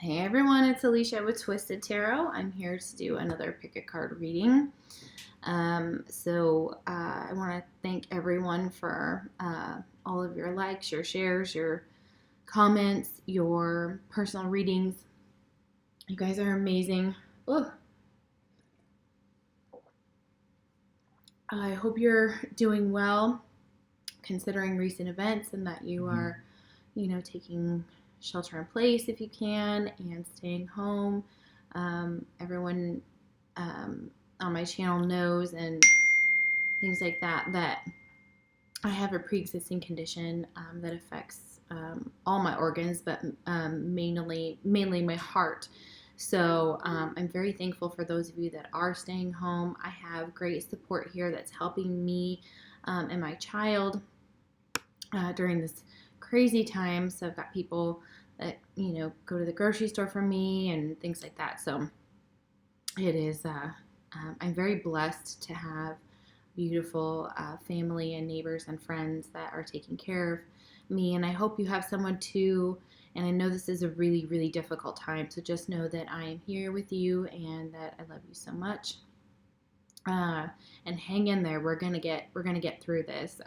Hey everyone, it's Alicia with Twisted Tarot. I'm here to do another pick a card reading. I want to thank everyone for all of your likes, your shares, your comments, your personal readings. You guys are amazing. Ugh. I hope you're doing well considering recent events and that you are, taking shelter in place if you can and staying home. Everyone on my channel knows and things like that I have a pre-existing condition that affects all my organs, but mainly my heart. So I'm very thankful for those of you that are staying home. I have great support here that's helping me and my child during this crazy time. So I've got people that, go to the grocery store for me and things like that. So it is, I'm very blessed to have beautiful family and neighbors and friends that are taking care of me. And I hope you have someone too. And I know this is a really, really difficult time. So just know that I am here with you and that I love you so much. And hang in there. We're gonna get through this.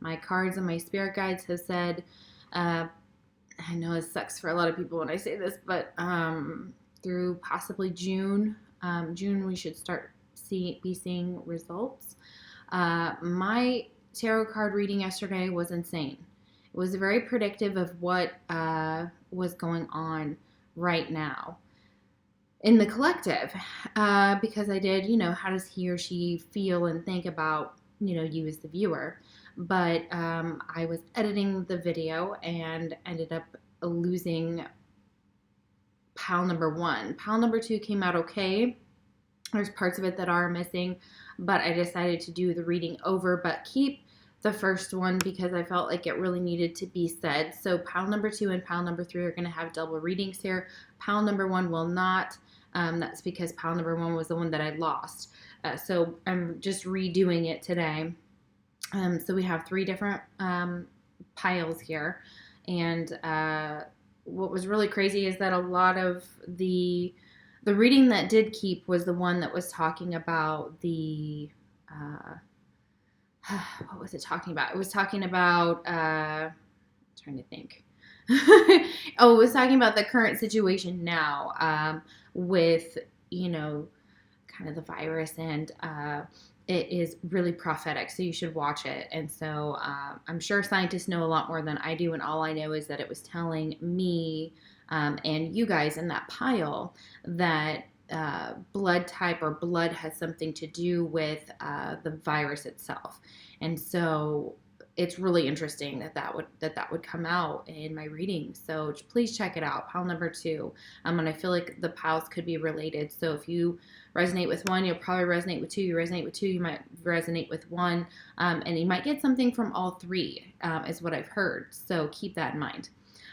My cards and my spirit guides have said, I know it sucks for a lot of people when I say this, but through possibly June we should start be seeing results. My tarot card reading yesterday was insane. It was very predictive of what was going on right now in the collective, because I did, how does he or she feel and think about, you as the viewer. But I was editing the video and ended up losing pile number 1. Pile number 2 came out okay. There's parts of it that are missing, but I decided to do the reading over, but keep the first one because I felt like it really needed to be said. So pile number 2 and pile number 3 are going to have double readings here. Pile number 1 will not. That's because pile number 1 was the one that I lost. So I'm just redoing it today. So we have 3 different piles here. And what was really crazy is that a lot of the reading that did keep was the one that was talking about the, what was it talking about? It was talking about, trying to think. Oh, it was talking about the current situation now with, kind of the virus, and it is really prophetic, so you should watch it. And so I'm sure scientists know a lot more than I do, and all I know is that it was telling me and you guys in that pile that blood type or blood has something to do with the virus itself. And so it's really interesting that would come out in my reading. So please check it out. Pile number 2. And I feel like the piles could be related. So if you resonate with 1, you'll probably resonate with 2. You resonate with 2, you might resonate with 1. And you might get something from all 3, is what I've heard. So keep that in mind.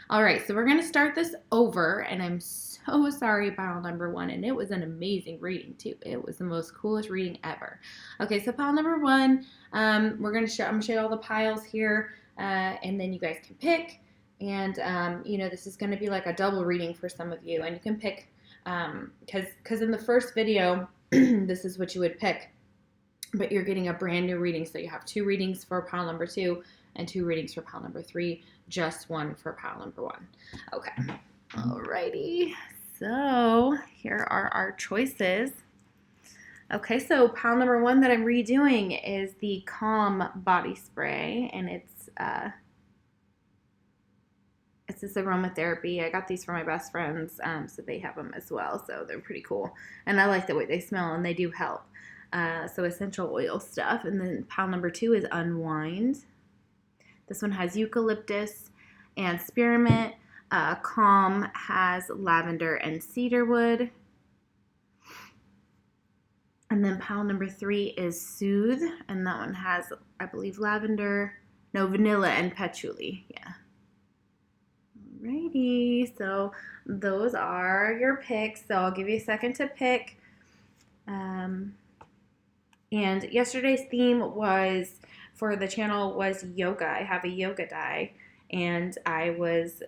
All right, so we're going to start this over, and I'm so sorry, pile number 1, and it was an amazing reading, too. It was the most coolest reading ever. Okay, so pile number 1, I'm going to show you all the piles here, and then you guys can pick, and, this is going to be like a double reading for some of you, and you can pick, because in the first video, this is what you would pick, but you're getting a brand new reading, so you have 2 readings for pile number 2, and 2 readings for pile number 3, just 1 for pile number 1. Okay, alrighty, so here are our choices. Okay, so pile number 1 that I'm redoing is the Calm Body Spray, and it's this aromatherapy. I got these for my best friends, so they have them as well, so they're pretty cool, and I like the way they smell, and they do help. So essential oil stuff, and then pile number 2 is Unwind. This one has eucalyptus and spearmint. Calm has lavender and cedarwood. And then pile number 3 is Soothe, and that one has, I believe, vanilla and patchouli. Yeah. Alrighty, so those are your picks. So I'll give you a second to pick. And yesterday's theme was for the channel was yoga. I have a yoga die, and I was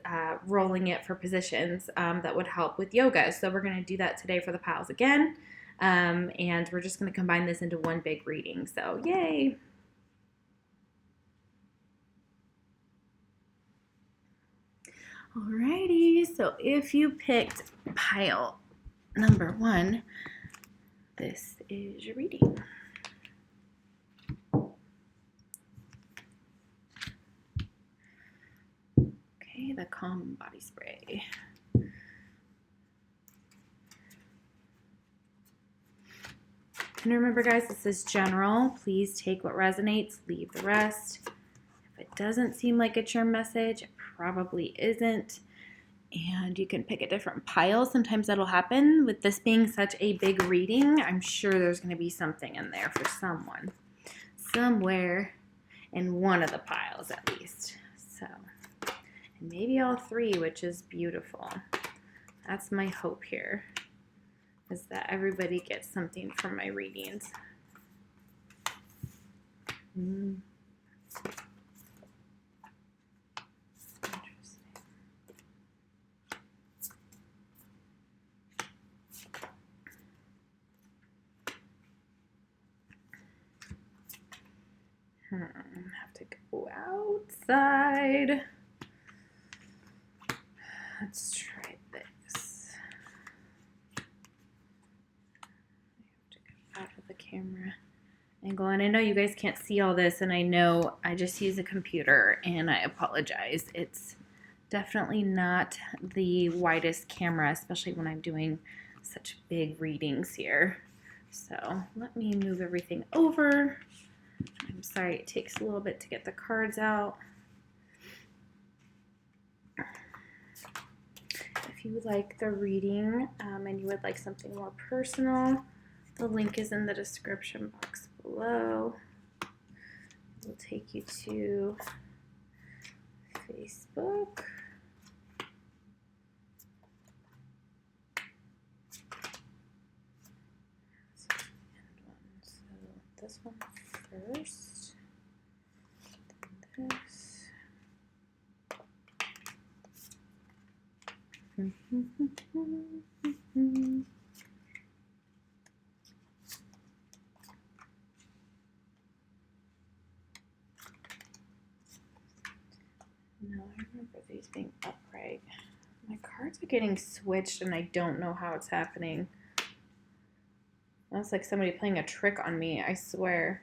rolling it for positions that would help with yoga. So we're going to do that today for the piles again, and we're just going to combine this into one big reading. So yay! Alrighty, so if you picked pile number 1, this is your reading. Okay, the Calm Body Spray. And remember, guys, this is general. Please take what resonates, leave the rest. If it doesn't seem like it's your message, it probably isn't. And you can pick a different pile. Sometimes that'll happen. With this being such a big reading, I'm sure there's going to be something in there for someone. Somewhere in one of the piles, at least. So, and maybe all 3, which is beautiful. That's my hope here, is that everybody gets something from my readings. Have to go outside. Let's try this. I have to get out of the camera angle. And I know you guys can't see all this, and I know I just use a computer, and I apologize. It's definitely not the widest camera, especially when I'm doing such big readings here. So let me move everything over. I'm sorry it takes a little bit to get the cards out. If you would like the reading and you would like something more personal, the link is in the description box below. It will take you to Facebook. So this one first, then this. No, I remember these being upright. My cards are getting switched and I don't know how it's happening. That's like somebody playing a trick on me, I swear.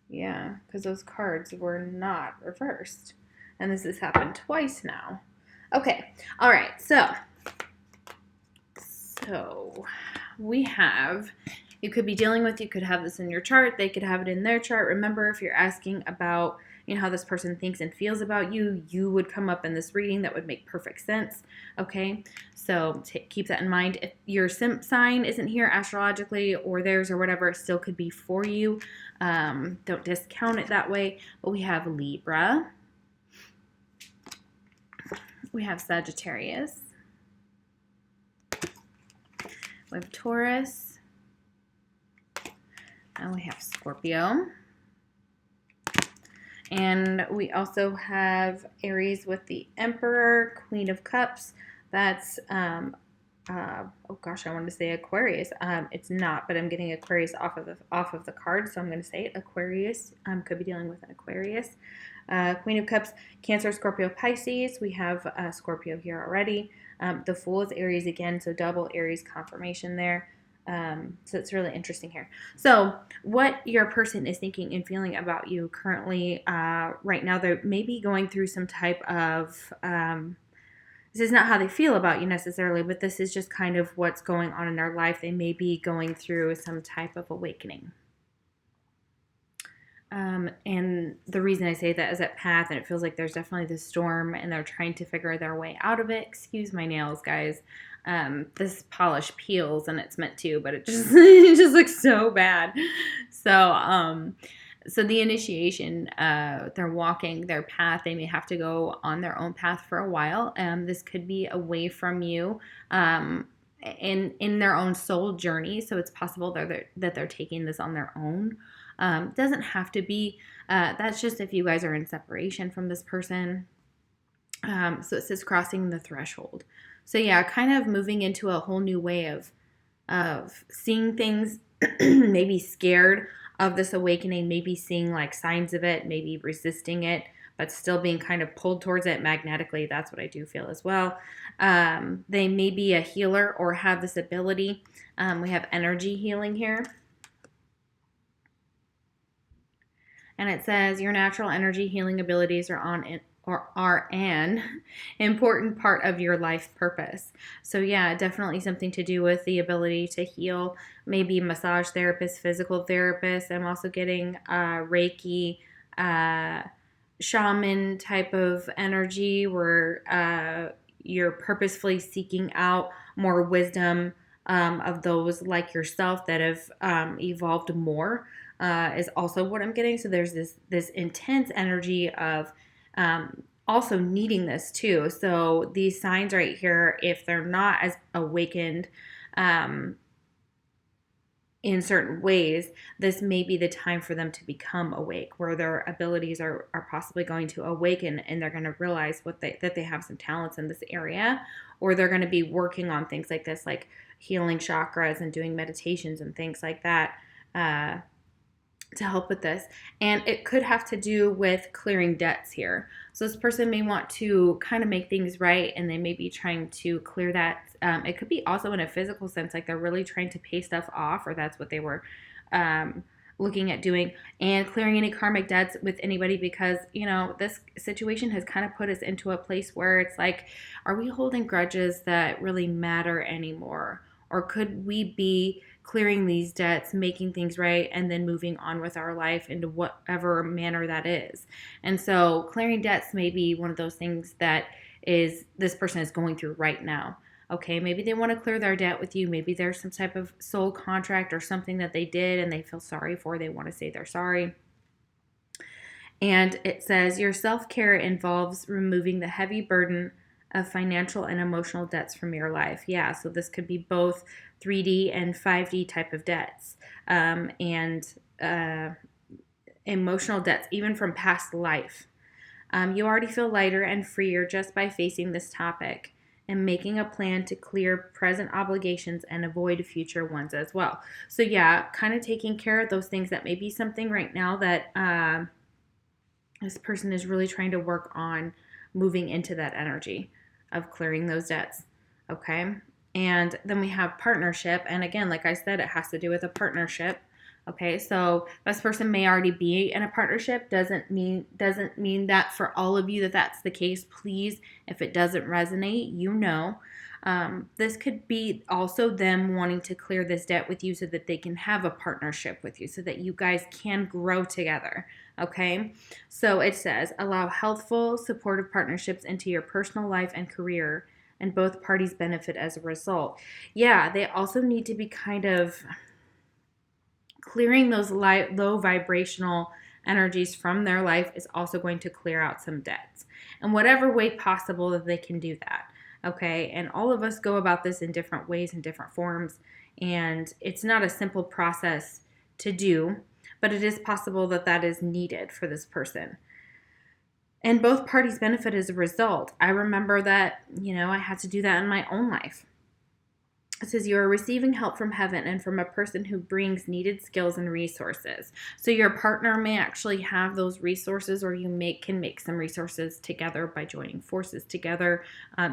Yeah, because those cards were not reversed. And this has happened twice now. Okay, all right, so we have, you could be dealing with, you could have this in your chart, they could have it in their chart. Remember, if you're asking about, you know, how this person thinks and feels about you, you would come up in this reading. That would make perfect sense, okay? So keep that in mind. If your sign isn't here astrologically or theirs or whatever, it still could be for you. Don't discount it that way. But we have Libra. We have Sagittarius. We have Taurus. And we have Scorpio. And we also have Aries with the Emperor, Queen of Cups. That's, oh gosh, I wanted to say Aquarius. It's not, but I'm getting Aquarius off of the card, so I'm going to say it. Aquarius. Could be dealing with an Aquarius. Queen of Cups, Cancer, Scorpio, Pisces. We have Scorpio here already. The Fool is Aries again, so double Aries confirmation there. So it's really interesting here. So what your person is thinking and feeling about you currently, right now, they're maybe going through some type of, this is not how they feel about you necessarily, but this is just kind of what's going on in their life. They may be going through some type of awakening. And the reason I say that is that path, and it feels like there's definitely this storm and they're trying to figure their way out of it. Excuse my nails, guys. This polish peels and it's meant to, but it just, it just looks so bad. So the initiation, they're walking their path. They may have to go on their own path for a while. This could be away from you, in their own soul journey. So it's possible that they're taking this on their own. Doesn't have to be, that's just if you guys are in separation from this person. So it says crossing the threshold. So yeah, kind of moving into a whole new way of seeing things, maybe scared of this awakening, maybe seeing like signs of it, maybe resisting it, but still being kind of pulled towards it magnetically. That's what I do feel as well. They may be a healer or have this ability. We have energy healing here. And it says your natural energy healing abilities are an important part of your life purpose. So yeah, definitely something to do with the ability to heal. Maybe massage therapist, physical therapist. I'm also getting Reiki, shaman type of energy where you're purposefully seeking out more wisdom of those like yourself that have evolved more. Is also what I'm getting. So there's this intense energy of also needing this too. So these signs right here, if they're not as awakened in certain ways, this may be the time for them to become awake, where their abilities are possibly going to awaken, and they're going to realize that they have some talents in this area, or they're going to be working on things like this, like healing chakras and doing meditations and things like that. To help with this. And it could have to do with clearing debts here. So this person may want to kind of make things right, and they may be trying to clear that. It could be also in a physical sense, like they're really trying to pay stuff off, or that's what they were looking at doing, and clearing any karmic debts with anybody, because this situation has kind of put us into a place where it's like, are we holding grudges that really matter anymore? Or could we be clearing these debts, making things right, and then moving on with our life into whatever manner that is? And so clearing debts may be one of those things that this person is going through right now. Okay, maybe they want to clear their debt with you. Maybe there's some type of soul contract or something that they did and they feel sorry for. They want to say they're sorry. And it says your self-care involves removing the heavy burden of financial and emotional debts from your life. Yeah, so this could be both 3D and 5D type of debts, and emotional debts, even from past life. You already feel lighter and freer just by facing this topic and making a plan to clear present obligations and avoid future ones as well. So yeah, kind of taking care of those things that may be something right now that this person is really trying to work on moving into that energy of clearing those debts. Okay. And then we have partnership. And again, like I said, it has to do with a partnership. Okay. So this person may already be in a partnership. Doesn't mean that for all of you that's the case. Please, if it doesn't resonate, this could be also them wanting to clear this debt with you so that they can have a partnership with you, so that you guys can grow together. Okay, so it says allow healthful, supportive partnerships into your personal life and career, and both parties benefit as a result. Yeah, they also need to be kind of clearing those low vibrational energies from their life is also going to clear out some debts, in whatever way possible that they can do that. Okay, and all of us go about this in different ways and different forms, and it's not a simple process to do, but it is possible that is needed for this person. And both parties benefit as a result. I remember that, I had to do that in my own life. It says you are receiving help from heaven and from a person who brings needed skills and resources. So your partner may actually have those resources, or you can make some resources together by joining forces together.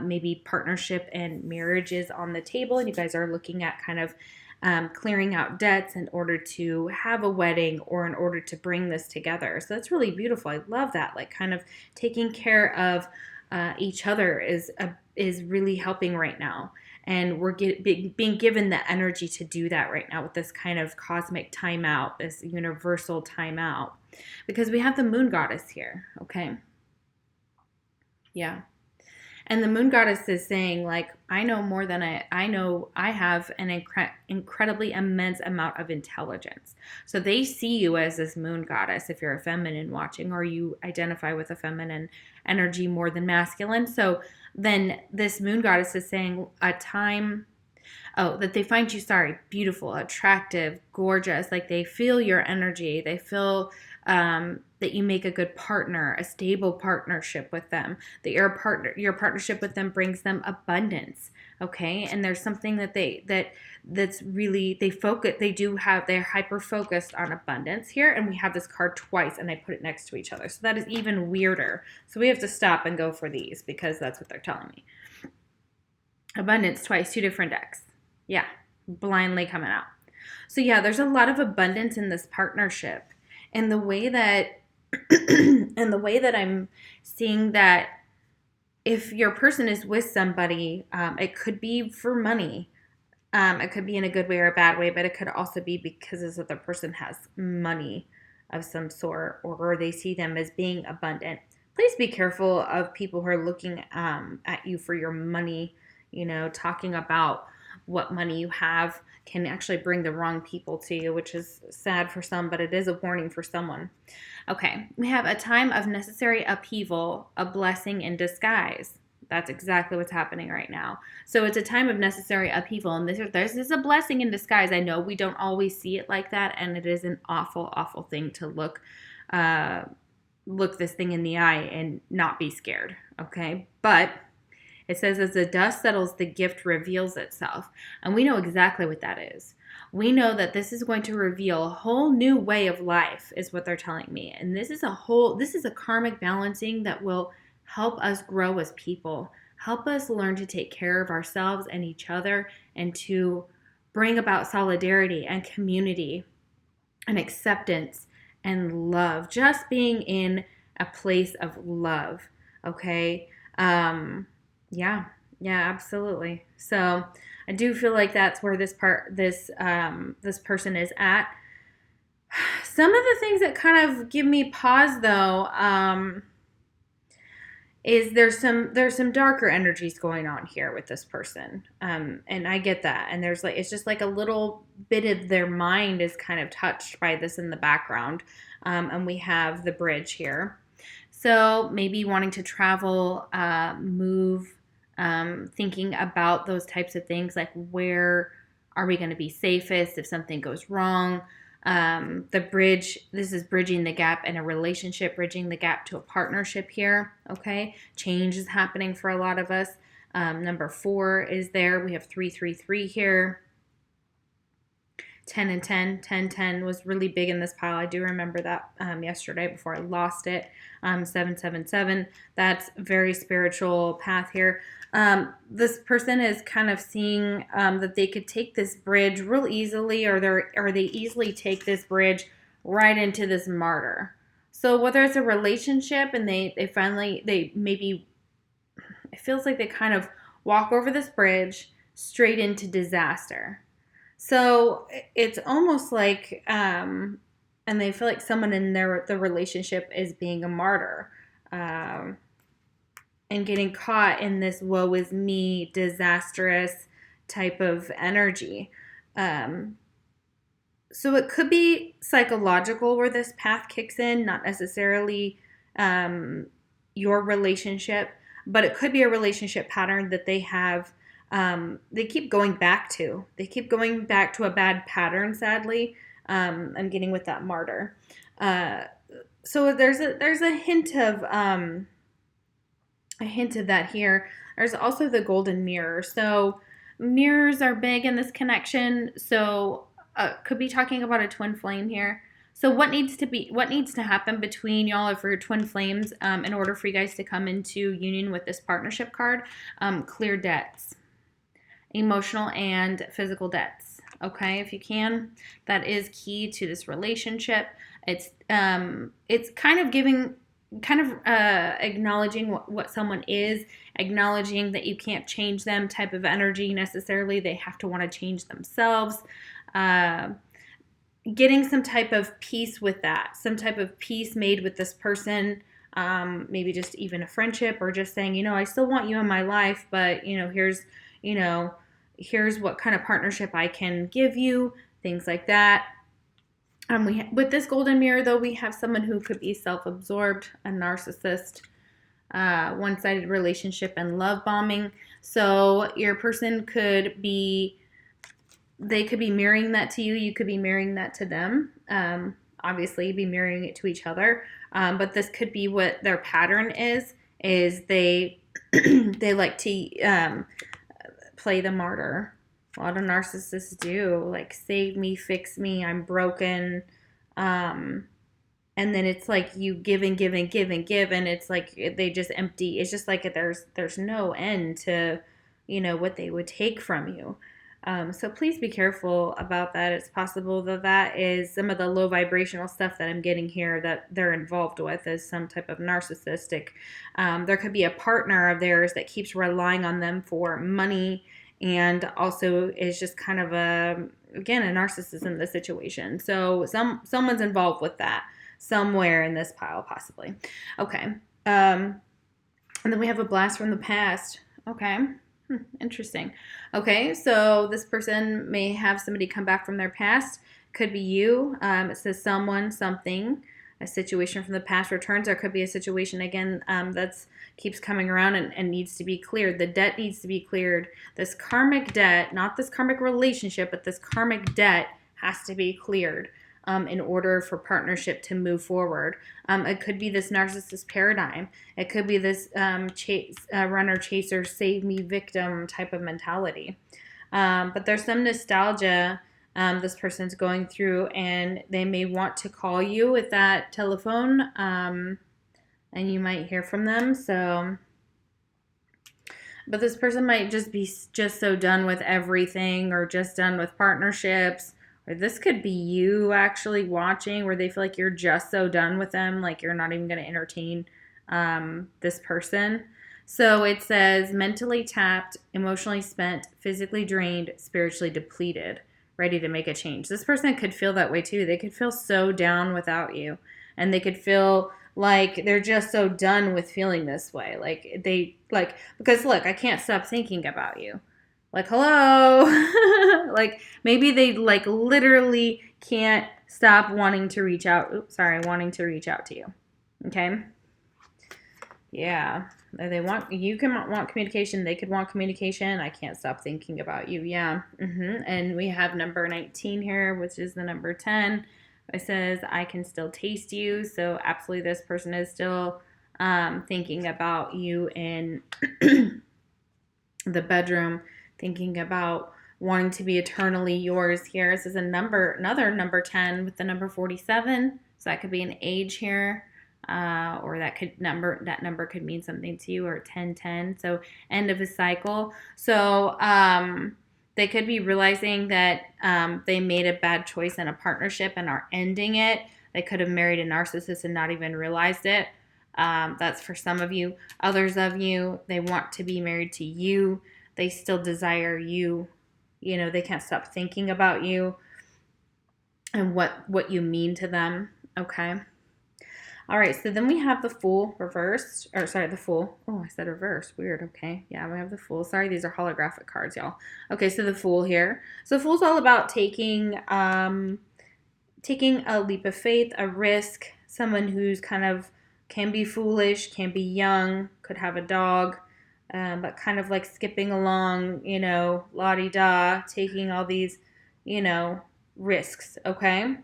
Maybe partnership and marriage is on the table, and you guys are looking at kind of clearing out debts in order to have a wedding, or in order to bring this together. So that's really beautiful. I love that. Like, kind of taking care of each other is really helping right now. And we're being given the energy to do that right now with this kind of cosmic timeout, this universal timeout, because we have the moon goddess here. Okay. Yeah. And the moon goddess is saying, like, I know more than I know. I have an incredibly immense amount of intelligence. So they see you as this moon goddess if you're a feminine watching, or you identify with a feminine energy more than masculine. So then this moon goddess is saying that they find you, beautiful, attractive, gorgeous. Like, they feel your energy. They feel that you make a good partner, a stable partnership with them, that your partnership with them brings them abundance, okay? And there's something that that's really, they're hyper focused on abundance here, and we have this card twice, and I put it next to each other. So that is even weirder. So we have to stop and go for these because that's what they're telling me. Abundance twice, 2 different decks. Yeah, blindly coming out. So yeah, there's a lot of abundance in this partnership. And the way that I'm seeing that if your person is with somebody, it could be for money. It could be in a good way or a bad way, but it could also be because this other person has money of some sort, or they see them as being abundant. Please be careful of people who are looking at you for your money, talking about what money you have can actually bring the wrong people to you, which is sad for some, but it is a warning for someone. Okay, we have a time of necessary upheaval, a blessing in disguise. That's exactly what's happening right now. So it's a time of necessary upheaval, and this is a blessing in disguise. I know we don't always see it like that, and it is an awful, awful thing to look this thing in the eye and not be scared, okay? But it says, as the dust settles, the gift reveals itself. And we know exactly what that is. We know that this is going to reveal a whole new way of life, is what they're telling me. And this is a karmic balancing that will help us grow as people, help us learn to take care of ourselves and each other, and to bring about solidarity and community and acceptance and love. Just being in a place of love, okay? Yeah, absolutely. So I do feel like that's where this person is at. Some of the things that kind of give me pause, though, is there's some darker energies going on here with this person, and I get that. And it's just like a little bit of their mind is kind of touched by this in the background, and we have the bridge here. So maybe wanting to travel, move. Thinking about those types of things, like where are we going to be safest if something goes wrong? The bridge, this is bridging the gap in a relationship, bridging the gap to a partnership here, okay? Change is happening for a lot of us. Number 4 is there. We have 333 here. 10 and 10. 10, 10 was really big in this pile. I do remember that yesterday before I lost it. 777. That's a very spiritual path here. This person is kind of seeing that they could take this bridge real easily, or they easily take this bridge right into this martyr. So whether it's a relationship and they maybe, it feels like they kind of walk over this bridge straight into disaster. So it's almost like, and they feel like someone in the relationship is being a martyr, and getting caught in this woe is me, disastrous type of energy. So it could be psychological where this path kicks in, not necessarily your relationship, but it could be a relationship pattern that they have. They keep going back to. They keep going back to a bad pattern, sadly. I'm getting with that martyr. So there's a hint of that here. There's also the golden mirror. So mirrors are big in this connection. So could be talking about a twin flame here. So what needs to happen between y'all or for your twin flames in order for you guys to come into union with this partnership card? Clear debts. Emotional and physical debts, okay, if you can. That is key to this relationship. It's kind of acknowledging what someone is, acknowledging that you can't change them type of energy necessarily. They have to want to change themselves. Getting some type of peace with that, some type of peace made with this person. Maybe just even a friendship, or just saying, I still want you in my life, but here's what kind of partnership I can give you, things like that. With this golden mirror, though, we have someone who could be self-absorbed, a narcissist, one-sided relationship, and love bombing. So your person could be mirroring that to you. You could be mirroring that to them. obviously be mirroring it to each other. But this could be what their pattern is they they like to play the martyr. A lot of narcissists do, like, save me, fix me, I'm broken. And then it's like you give and give and give and give, and it's like they just empty. It's just like there's no end to, what they would take from you. So please be careful about that. It's possible that is some of the low vibrational stuff that I'm getting here that they're involved with is some type of narcissistic. There could be a partner of theirs that keeps relying on them for money, and also is just kind of a narcissism in the situation. So someone's involved with that somewhere in this pile, possibly. Okay. And then we have a blast from the past. Okay. Interesting. Okay, so this person may have somebody come back from their past. Could be you. It says someone, something, a situation from the past returns. Or could be a situation, again, that's keeps coming around and needs to be cleared. The debt needs to be cleared. This karmic debt, not this karmic relationship, but this karmic debt has to be cleared. In order for partnership to move forward. It could be this narcissist paradigm. It could be this runner, chaser, save me, victim type of mentality. But there's some nostalgia this person's going through, and they may want to call you with that telephone, and you might hear from them. But this person might just be so done with everything, or just done with partnerships. Or this could be you actually watching, where they feel like you're just so done with them, like you're not even going to entertain this person. So it says mentally tapped, emotionally spent, physically drained, spiritually depleted, ready to make a change. This person could feel that way too. They could feel so down without you, and they could feel like they're just so done with feeling this way. Because look, I can't stop thinking about you. Like, hello. Like, maybe they literally can't stop wanting to reach out. Wanting to reach out to you. Okay. Yeah. You can want communication. They could want communication. I can't stop thinking about you. Yeah. And we have number 19 here, which is the number 10. It says, I can still taste you. So absolutely, this person is still thinking about you in the bedroom, thinking about wanting to be eternally yours here. This is another number 10 with the number 47. So that could be an age here, or that number could mean something to you, or 1010. So end of a cycle. So they could be realizing that they made a bad choice in a partnership and are ending it. They could have married a narcissist and not even realized it. That's for some of you. Others of you, they want to be married to you. They still desire you. They can't stop thinking about you and what you mean to them. Okay. All right. So then we have the Fool reversed. The Fool. Oh, I said reverse. Weird. Okay. Yeah, we have the Fool. Sorry, these are holographic cards, y'all. Okay, so the Fool here. So Fool's all about taking a leap of faith, a risk. Someone who's kind of can be foolish, can be young, could have a dog. But kind of like skipping along, la-di-da, taking all these, risks, okay?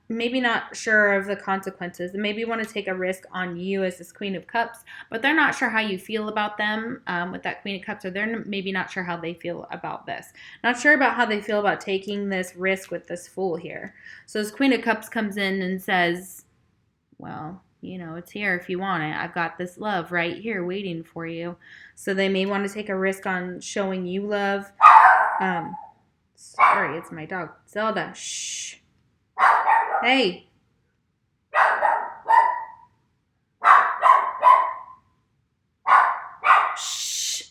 Maybe not sure of the consequences. Maybe want to take a risk on you as this Queen of Cups, but they're not sure how you feel about them with that Queen of Cups, or they're maybe not sure how they feel about this. Not sure about how they feel about taking this risk with this Fool here. So this Queen of Cups comes in and says, well, it's here if you want it. I've got this love right here waiting for you. So they may want to take a risk on showing you love. Sorry, it's my dog. Zelda, shh. Hey. Shh.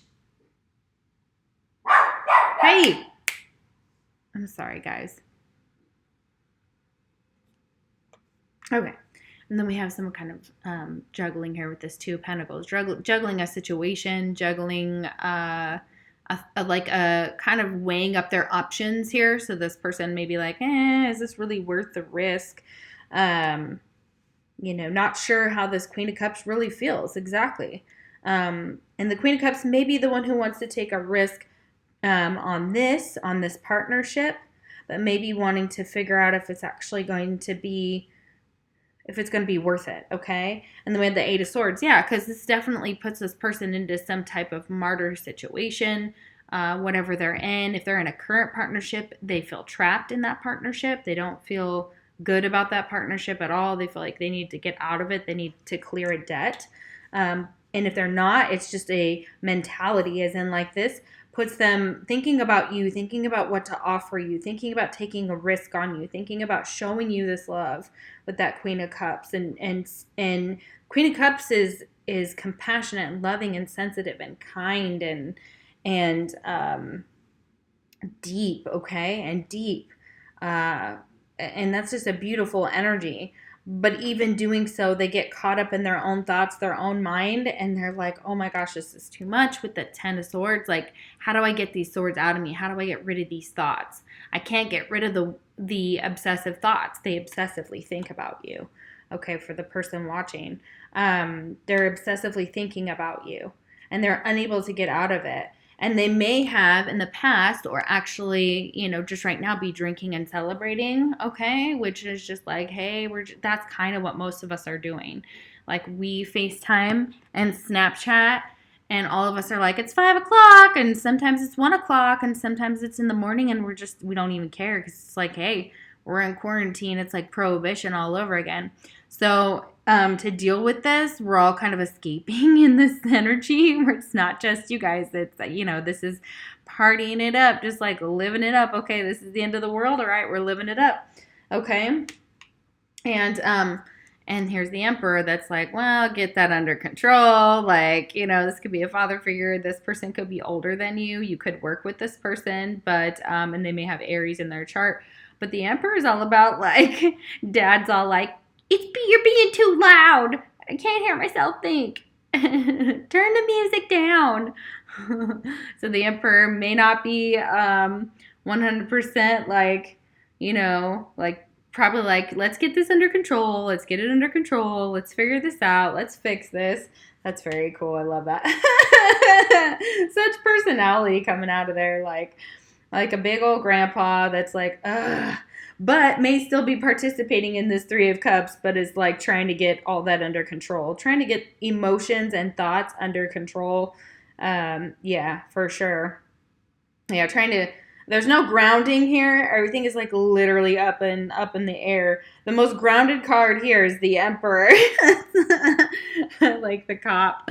Hey. I'm sorry, guys. Okay. And then we have some kind of juggling here with this Two of Pentacles. Juggling a situation, juggling a kind of weighing up their options here. So this person may be like, is this really worth the risk? Not sure how this Queen of Cups really feels exactly. And the Queen of Cups may be the one who wants to take a risk on this partnership. but maybe wanting to figure out if it's actually going to be worth it, okay? And then we had the Eight of Swords. Yeah, because this definitely puts this person into some type of martyr situation, whatever they're in. If they're in a current partnership, they feel trapped in that partnership. They don't feel good about that partnership at all. They feel like they need to get out of it. They need to clear a debt. And if they're not, it's just a mentality, as in like this puts them thinking about you, thinking about what to offer you, thinking about taking a risk on you, thinking about showing you this love with that Queen of Cups. And Queen of Cups is compassionate and loving and sensitive and kind and deep, okay? And deep. And that's just a beautiful energy. But even doing so, they get caught up in their own thoughts, their own mind, and they're like, oh my gosh, this is too much with the Ten of Swords. Like, how do I get these swords out of me? How do I get rid of these thoughts? I can't get rid of the obsessive thoughts. They obsessively think about you. Okay, for the person watching. They're obsessively thinking about you, and they're unable to get out of it. And they may have in the past, or actually, just right now be drinking and celebrating, okay? Which is just like, hey, that's kind of what most of us are doing. Like, we FaceTime and Snapchat, and all of us are like, it's 5 o'clock, and sometimes it's 1 o'clock, and sometimes it's in the morning, and we don't even care, because it's like, hey, we're in quarantine. It's like prohibition all over again. So to deal with this, we're all kind of escaping in this energy where it's not just you guys. It's, this is partying it up, just like living it up. Okay, this is the end of the world. All right, we're living it up. Okay. And here's the Emperor that's like, well, get that under control. Like, this could be a father figure. This person could be older than you. You could work with this person, but, and they may have Aries in their chart. But the Emperor is all about, like, Dad's all like, you're being too loud. I can't hear myself think. Turn the music down. So the Emperor may not be 100% like, probably like, let's get this under control. Let's get it under control. Let's figure this out. Let's fix this. That's very cool. I love that. Such personality coming out of there, like a big old grandpa that's like, ugh, but may still be participating in this Three of Cups, but is like trying to get all that under control, trying to get emotions and thoughts under control. Yeah, for sure. Yeah, there's no grounding here. Everything is like literally up in the air. The most grounded card here is the Emperor. Like the cop.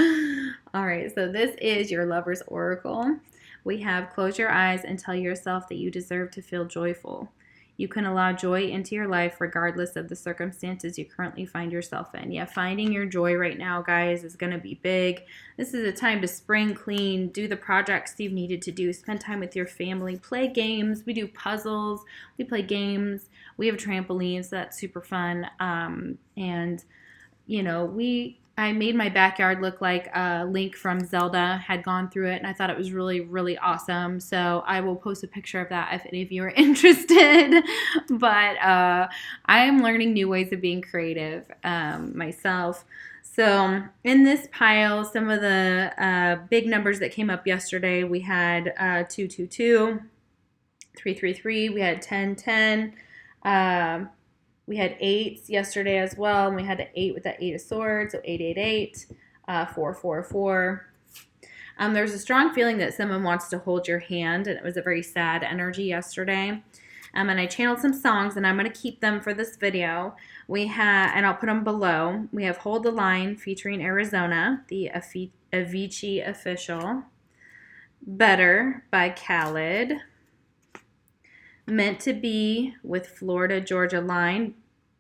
All right, so this is your Lover's Oracle. We have close your eyes and tell yourself that you deserve to feel joyful. You can allow joy into your life regardless of the circumstances you currently find yourself in. Yeah, finding your joy right now, guys, is going to be big. This is a time to spring clean, do the projects you've needed to do, spend time with your family, play games. We do puzzles, we play games, we have trampolines, so that's super fun. And, I made my backyard look like Link from Zelda had gone through it, and I thought it was really, really awesome. So I will post a picture of that if any of you are interested. But I am learning new ways of being creative myself. So in this pile, some of the big numbers that came up yesterday, we had 222, 333, we had 1010. We had 8s yesterday as well, and we had an 8 with that 8 of Swords, so 888, 444. There's a strong feeling that someone wants to hold your hand, and it was a very sad energy yesterday. And I channeled some songs, and I'm going to keep them for this video. And I'll put them below. We have Hold the Line featuring Arizona, the Avicii official. Better by Khalid. Meant to Be with Florida Georgia Line,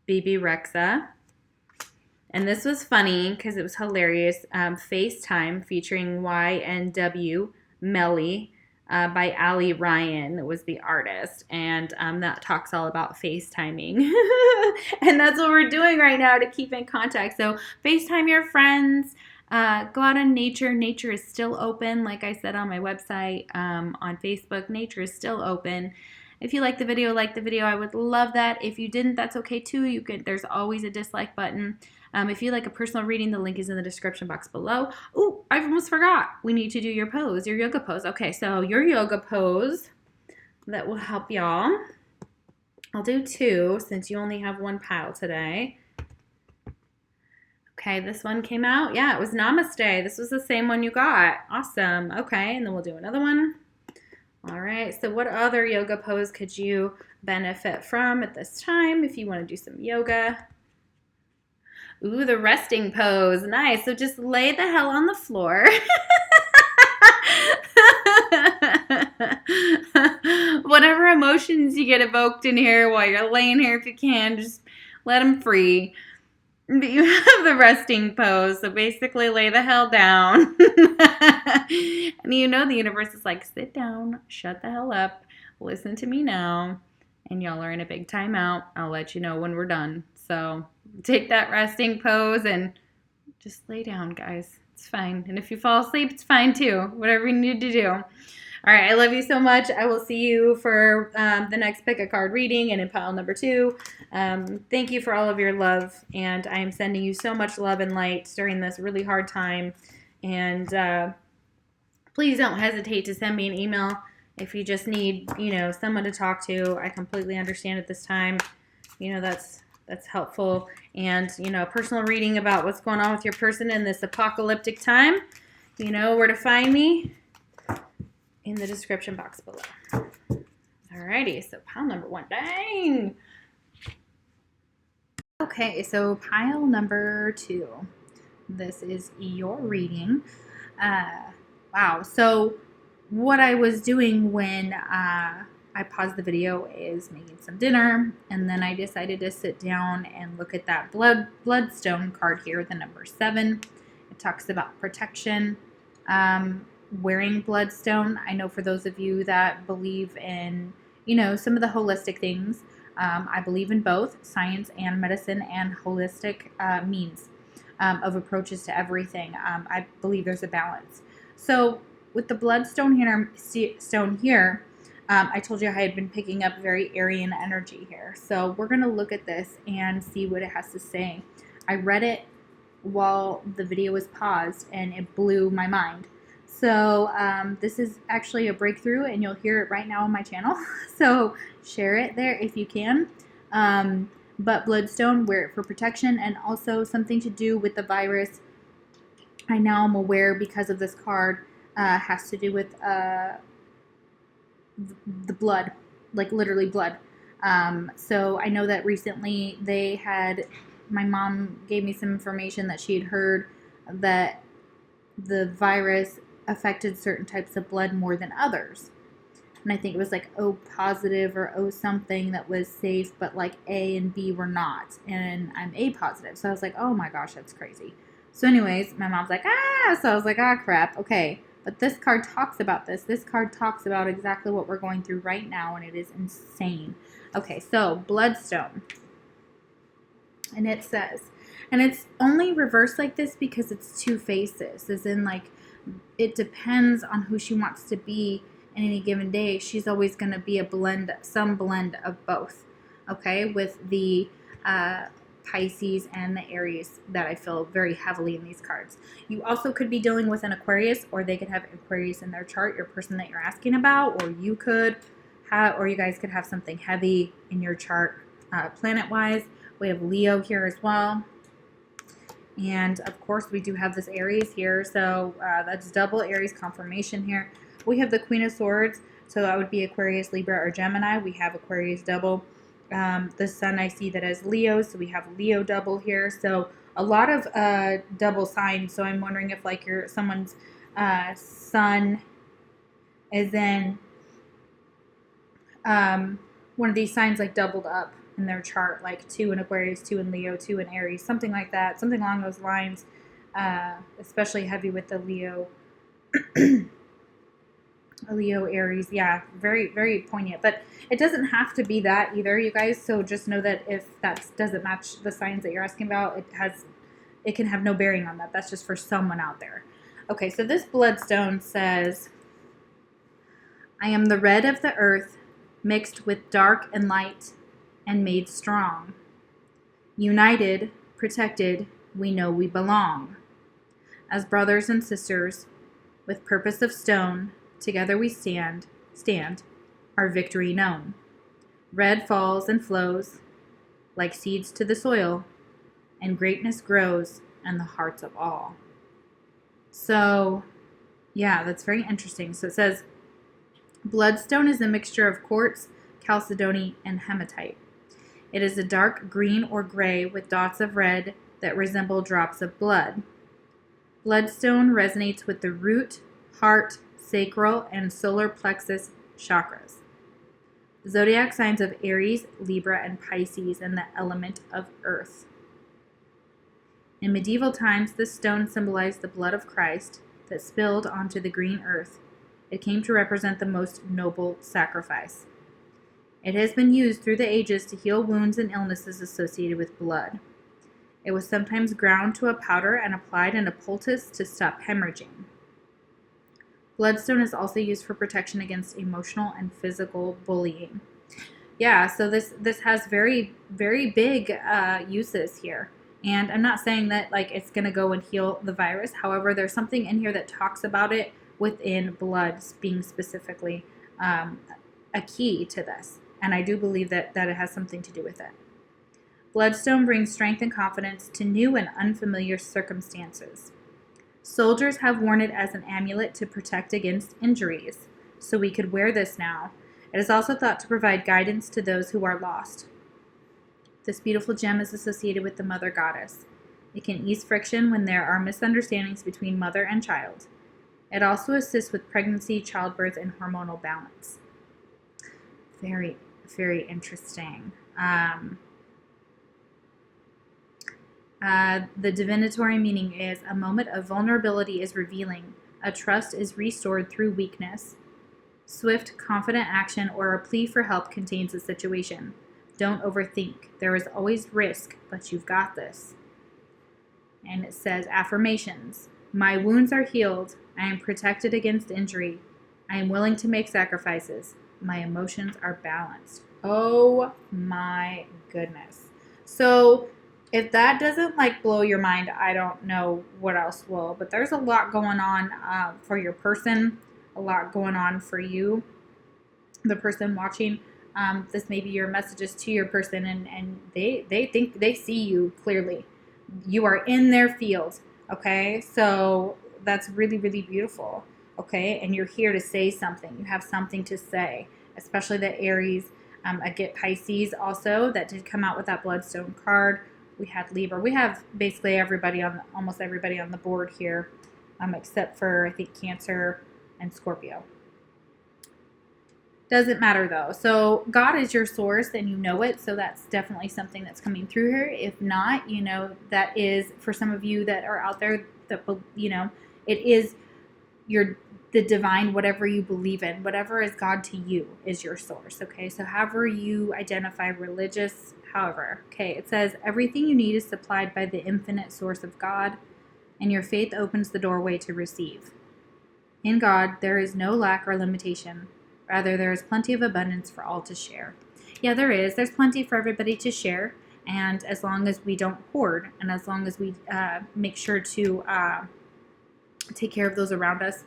Bebe Rexha. And this was funny because it was hilarious. Facetime featuring YNW Melly by Aly Ryan was the artist. And that talks all about FaceTiming. And that's what we're doing right now to keep in contact. So FaceTime your friends. Go out in nature. Nature is still open. Like I said on my website, on Facebook, nature is still open. If you like the video, I would love that. If you didn't, that's okay too. There's always a dislike button. If you like a personal reading, the link is in the description box below. Oh, I almost forgot. We need to do your pose, your yoga pose. Okay, so your yoga pose that will help y'all. I'll do 2 since you only have 1 pile today. Okay, this one came out. Yeah, it was Namaste. This was the same one you got. Awesome. Okay, and then we'll do another one. All right, so what other yoga pose could you benefit from at this time if you want to do some yoga? Ooh, the resting pose. Nice. So just lay the hell on the floor. Whatever emotions you get evoked in here while you're laying here, if you can, just let them free. But you have the resting pose, so basically lay the hell down. And you know the universe is like, sit down, shut the hell up, listen to me now, and y'all are in a big timeout. I'll let you know when we're done. So take that resting pose and just lay down, guys. It's fine. And if you fall asleep, it's fine too. Whatever you need to do. All right, I love you so much. I will see you for the next pick a card reading and in pile number 2. Thank you for all of your love, and I am sending you so much love and light during this really hard time. And please don't hesitate to send me an email if you just need, someone to talk to. I completely understand at this time. That's helpful. And, a personal reading about what's going on with your person in this apocalyptic time. You know where to find me in the description box below. Alrighty, so pile number 1. Dang! Okay, so pile number 2. This is your reading. Wow, so what I was doing when I paused the video is making some dinner, and then I decided to sit down and look at that bloodstone card here, the number 7. It talks about protection. Wearing bloodstone. I know for those of you that believe in, some of the holistic things, I believe in both science and medicine and holistic means of approaches to everything. I believe there's a balance. So with the bloodstone here, I told you I had been picking up very Aryan energy here. So we're going to look at this and see what it has to say. I read it while the video was paused and it blew my mind. So this is actually a breakthrough, and you'll hear it right now on my channel. So share it there if you can. But bloodstone, wear it for protection, and also something to do with the virus. I now am aware because of this card has to do with the blood, like literally blood. So I know that recently my mom gave me some information that she had heard that the virus affected certain types of blood more than others. And I think it was like O positive or O something that was safe, but like A and B were not. And I'm A positive. So I was like, oh my gosh, that's crazy. So anyways, my mom's like, so I was like, crap. Okay. But this card talks about this. This card talks about exactly what we're going through right now, and it is insane. Okay, so bloodstone. And it says, and it's only reversed like this because it's 2 faces, as in like, it depends on who she wants to be in any given day. She's always going to be some blend of both, okay, with the Pisces and the Aries that I feel very heavily in these cards. You also could be dealing with an Aquarius, or they could have Aquarius in their chart, your person that you're asking about, or you guys could have something heavy in your chart planet-wise. We have Leo here as well. And of course, we do have this Aries here, so that's double Aries confirmation here. We have the Queen of Swords, so that would be Aquarius, Libra, or Gemini. We have Aquarius double. The Sun, I see that as Leo, so we have Leo double here. So a lot of double signs. So I'm wondering if like someone's Sun is in one of these signs like doubled up in their chart, like 2 in Aquarius, 2 in Leo, 2 in Aries, something like that, something along those lines, especially heavy with the Leo, Leo, Aries, yeah, very, very poignant, but it doesn't have to be that either, you guys, so just know that if that doesn't match the signs that you're asking about, it can have no bearing on that. That's just for someone out there. Okay, so this bloodstone says, I am the red of the earth, mixed with dark and light, and made strong. United, protected, we know we belong. As brothers and sisters, with purpose of stone, together we stand, our victory known. Red falls and flows like seeds to the soil, and greatness grows in the hearts of all. So, yeah, that's very interesting. So it says, bloodstone is a mixture of quartz, chalcedony, and hematite. It is a dark green or gray with dots of red that resemble drops of blood. Bloodstone resonates with the root, heart, sacral, and solar plexus chakras. The zodiac signs of Aries, Libra, and Pisces, and the element of earth. In medieval times, this stone symbolized the blood of Christ that spilled onto the green earth. It came to represent the most noble sacrifice. It has been used through the ages to heal wounds and illnesses associated with blood. It was sometimes ground to a powder and applied in a poultice to stop hemorrhaging. Bloodstone is also used for protection against emotional and physical bullying. Yeah, so this has very, very big uses here. And I'm not saying that like it's going to go and heal the virus. However, there's something in here that talks about it within blood being specifically a key to this. And I do believe that it has something to do with it. Bloodstone brings strength and confidence to new and unfamiliar circumstances. Soldiers have worn it as an amulet to protect against injuries, so we could wear this now. It is also thought to provide guidance to those who are lost. This beautiful gem is associated with the mother goddess. It can ease friction when there are misunderstandings between mother and child. It also assists with pregnancy, childbirth, and hormonal balance. Very, very interesting. The divinatory meaning is a moment of vulnerability is revealing. A trust is restored through weakness. Swift, confident action or a plea for help contains the situation. Don't overthink. There is always risk, but you've got this. And it says affirmations. My wounds are healed. I am protected against injury. I am willing to make sacrifices. My emotions are balanced. Oh my goodness. So if that doesn't like blow your mind, I don't know what else will. But there's a lot going on for your person, a lot going on for you, the person watching. This may be your messages to your person, and they think they see you clearly. You are in their field, okay? So that's really, really beautiful, okay? And you're here to say something. You have something to say, especially the Aries. I get Pisces also that did come out with that bloodstone card. We had Libra. We have basically almost everybody on the board here, except for I think Cancer and Scorpio. Doesn't matter though. So God is your source and you know it. So that's definitely something that's coming through here. If not, that is for some of you that are out there that, it is the divine, whatever you believe in, whatever is God to you is your source. Okay. So however you identify religious, however, okay. It says everything you need is supplied by the infinite source of God, and your faith opens the doorway to receive. In God, there is no lack or limitation. Rather, there is plenty of abundance for all to share. Yeah, there is. There's plenty for everybody to share. And as long as we don't hoard, and as long as we make sure to take care of those around us,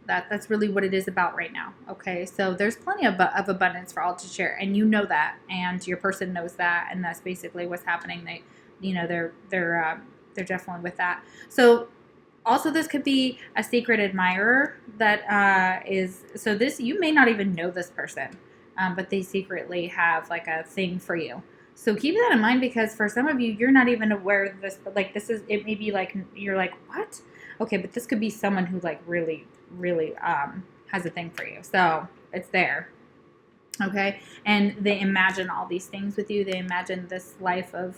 that's really what it is about right now. Okay, so there's plenty of abundance for all to share, and you know that, and your person knows that, and that's basically what's happening. They're definitely with that. So. Also, this could be a secret admirer that you may not even know this person, but they secretly have like a thing for you. So keep that in mind, because for some of you, you're not even aware of this, but like it may be like, you're like, what? Okay, but this could be someone who like really, really has a thing for you. So it's there. Okay. And they imagine all these things with you. They imagine this life of,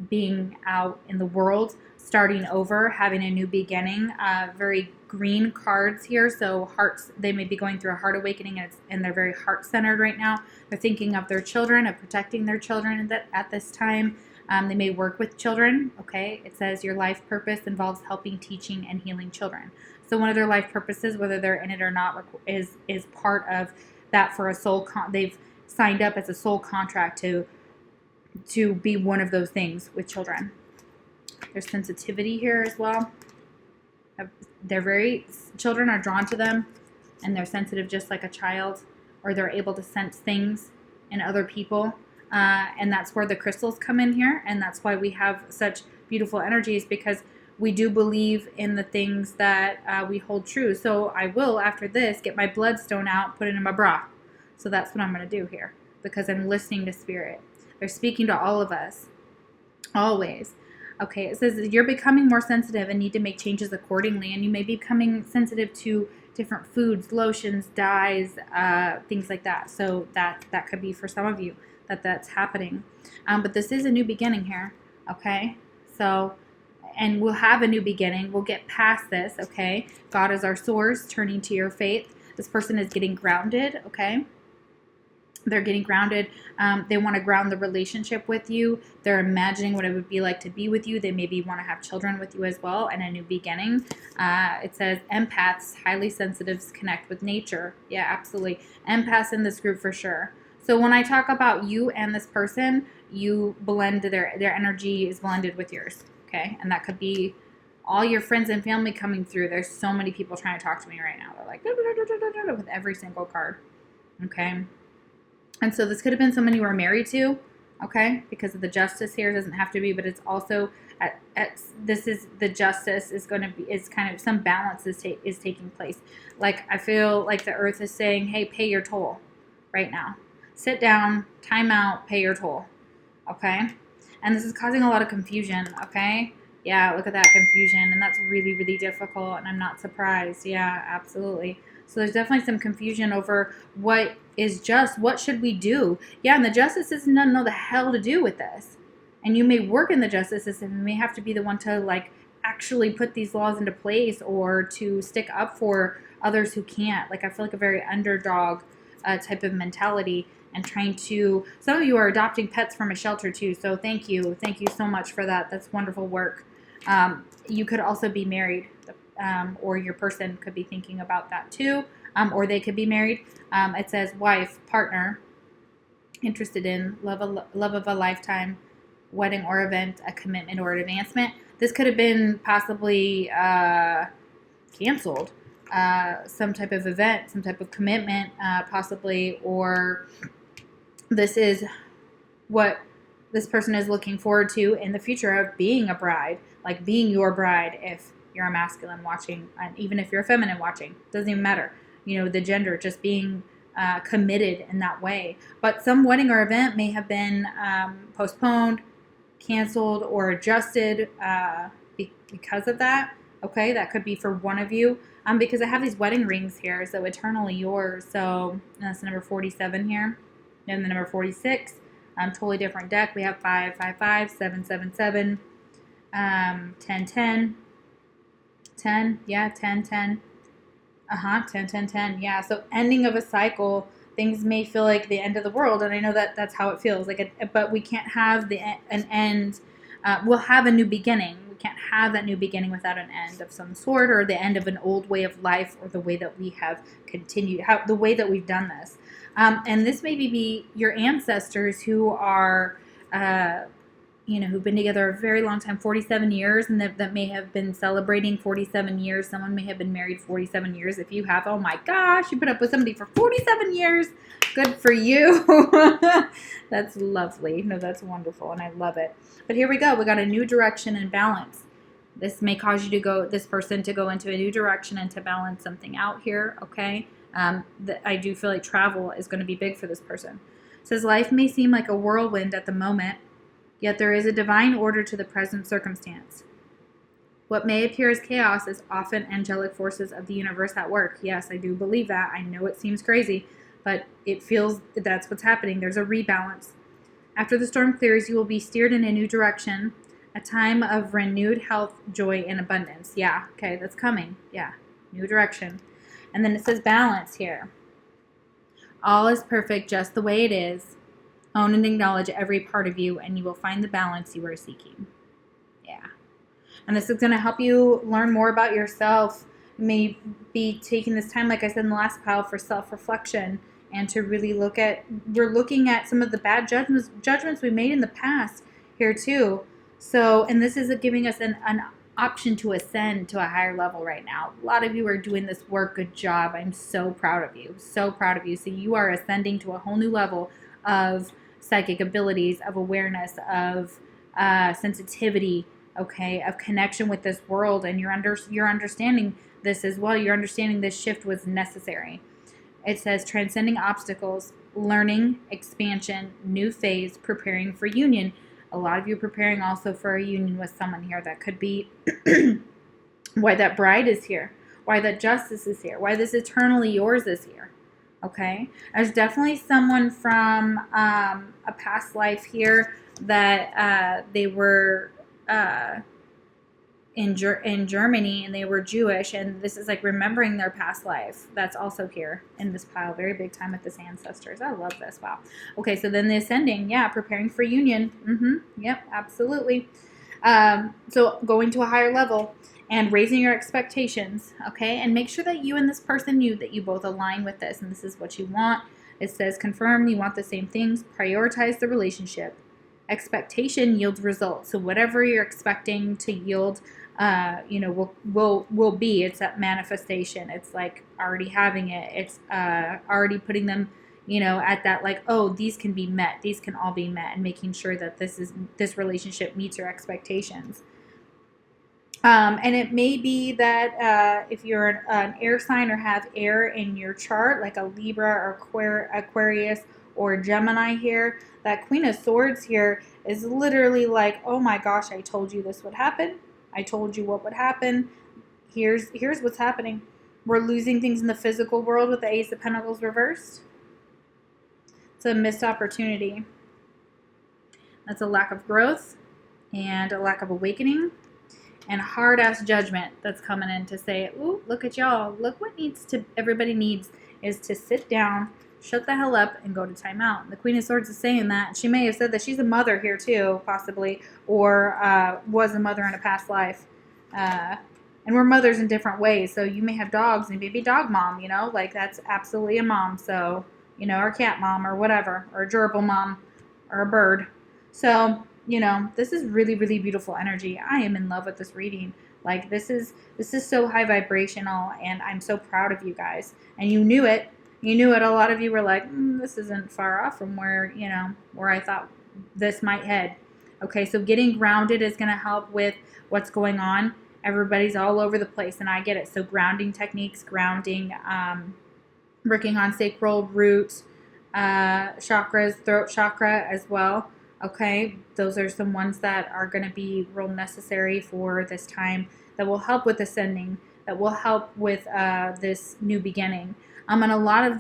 being out in the world, starting over, having a new beginning. Very green cards here. So hearts, they may be going through a heart awakening, and they're very heart-centered right now. They're thinking of their children, of protecting their children at this time. They may work with children. Okay. It says your life purpose involves helping, teaching, and healing children. So one of their life purposes, whether they're in it or not, is part of that for a soul. They've signed up as a soul contract to be one of those things with children. There's sensitivity here as well. Children are drawn to them, and they're sensitive just like a child. or they're able to sense things in other people. And that's where the crystals come in here. And that's why we have such beautiful energies, because we do believe in the things that we hold true. So I will, after this, get my bloodstone out, put it in my bra. So that's what I'm going to do here, because I'm listening to spirit. They're speaking to all of us, always. Okay, it says that you're becoming more sensitive and need to make changes accordingly. And you may be becoming sensitive to different foods, lotions, dyes, things like that. So that could be for some of you that's happening. But this is a new beginning here, okay? So, and we'll have a new beginning. We'll get past this, okay? God is our source, turning to your faith. This person is getting grounded, okay? They're getting grounded. They want to ground the relationship with you. They're imagining what it would be like to be with you. They maybe want to have children with you as well, and a new beginning. It says empaths, highly sensitives, connect with nature. Yeah, absolutely. Empaths in this group for sure. So when I talk about you and this person, you blend their energy is blended with yours. Okay, and that could be all your friends and family coming through. There's so many people trying to talk to me right now. They're like with every single card. Okay. And so this could have been someone you were married to, okay? Because of the justice here, it doesn't have to be, but it's also this is the justice is going to be, is kind of some balance is taking place. Like I feel like the earth is saying, hey, pay your toll right now. Sit down, time out, pay your toll, okay? And this is causing a lot of confusion, okay? Yeah, look at that confusion, and that's really, really difficult, and I'm not surprised. Yeah, absolutely. So there's definitely some confusion over what is just, what should we do? Yeah, and the justice system doesn't know the hell to do with this. And you may work in the justice system, you may have to be the one to like actually put these laws into place or to stick up for others who can't. Like I feel like a very underdog type of mentality, and trying to, some of you are adopting pets from a shelter too, so thank you so much for that. That's wonderful work. You could also be married, or your person could be thinking about that too, or they could be married. It says wife, partner, interested in love of a lifetime, wedding or event, a commitment or an advancement. This could have been possibly canceled, some type of event, some type of commitment, possibly, or this is what this person is looking forward to in the future of being a bride, like being your bride if you're a masculine watching, and even if you're a feminine watching, doesn't even matter. You know, the gender, just being committed in that way. But some wedding or event may have been postponed, canceled, or adjusted because of that. Okay, that could be for one of you. Because I have these wedding rings here, so eternally yours. So that's number 47 here. And the number 46, totally different deck. We have 555, 777, 1010, 10, yeah, 1010. 10, 10, 10. Yeah, so ending of a cycle. Things may feel like the end of the world, and I know that that's how it feels. But we can't have an end. We'll have a new beginning. We can't have that new beginning without an end of some sort, or the end of an old way of life, or the way that we have continued, the way that we've done this. And this may be your ancestors who are, who've been together a very long time, 47 years, and that may have been celebrating 47 years. Someone may have been married 47 years. If you have, oh my gosh, you put up with somebody for 47 years. Good for you. That's lovely. No, that's wonderful, and I love it. But here we go. We got a new direction and balance. This may cause this person to go into a new direction and to balance something out here, okay? I do feel like travel is going to be big for this person. It says life may seem like a whirlwind at the moment, yet there is a divine order to the present circumstance. What may appear as chaos is often angelic forces of the universe at work. Yes, I do believe that. I know it seems crazy, but it feels that's what's happening. There's a rebalance. After the storm clears, you will be steered in a new direction, a time of renewed health, joy, and abundance. Yeah, okay, that's coming. Yeah, new direction. And then it says balance here. All is perfect just the way it is. Own and acknowledge every part of you, and you will find the balance you are seeking. Yeah. And this is going to help you learn more about yourself. You may be taking this time, like I said in the last pile, for self-reflection and to really we're looking at some of the bad judgments we made in the past here too. So, and this is giving us an option to ascend to a higher level right now. A lot of you are doing this work. Good job. I'm so proud of you. So proud of you. So you are ascending to a whole new level of psychic abilities, of awareness, of sensitivity, okay, of connection with this world, and you're understanding this as well. You're understanding this shift was necessary. It says transcending obstacles, learning, expansion, new phase, preparing for union. A lot of you are preparing also for a union with someone here. That could be why that bride is here, why that justice is here, why this eternally yours is here. Okay, there's definitely someone from a past life here that they were in Germany, and they were Jewish, and this is like remembering their past life. That's also here in this pile, very big time with this ancestors. I love this. Wow. Okay, so then the ascending, yeah, preparing for union. Yep, absolutely. So going to a higher level and raising your expectations, okay, and make sure that you and this person knew that you both align with this, and this is what you want. It says confirm you want the same things, prioritize the relationship. Expectation yields results. So whatever you're expecting to yield, will be. It's that manifestation. It's like already having it. It's already putting them, at that like, oh, these can be met. These can all be met, and making sure that this relationship meets your expectations. And it may be that if you're an air sign or have air in your chart, like a Libra or Aquarius or Gemini here, that Queen of Swords here is literally like, oh my gosh, I told you this would happen. I told you what would happen. Here's what's happening. We're losing things in the physical world with the Ace of Pentacles reversed. It's a missed opportunity. That's a lack of growth and a lack of awakening and hard-ass judgment that's coming in to say, ooh, look at y'all. Look what everybody needs is to sit down, shut the hell up, and go to timeout. The Queen of Swords is saying that. She may have said that she's a mother here too, possibly, or was a mother in a past life. And we're mothers in different ways. So you may have dogs and maybe dog mom, like that's absolutely a mom. So, or cat mom or whatever, or a gerbil mom or a bird. So, this is really, really beautiful energy. I am in love with this reading. Like this is so high vibrational, and I'm so proud of you guys. And you knew it. You knew it. A lot of you were like, this isn't far off from where I thought this might head. Okay, so getting grounded is going to help with what's going on. Everybody's all over the place, and I get it. So grounding techniques, working on sacral root chakras, throat chakra as well. Okay, those are some ones that are going to be real necessary for this time, that will help with ascending, that will help with this new beginning. And a lot of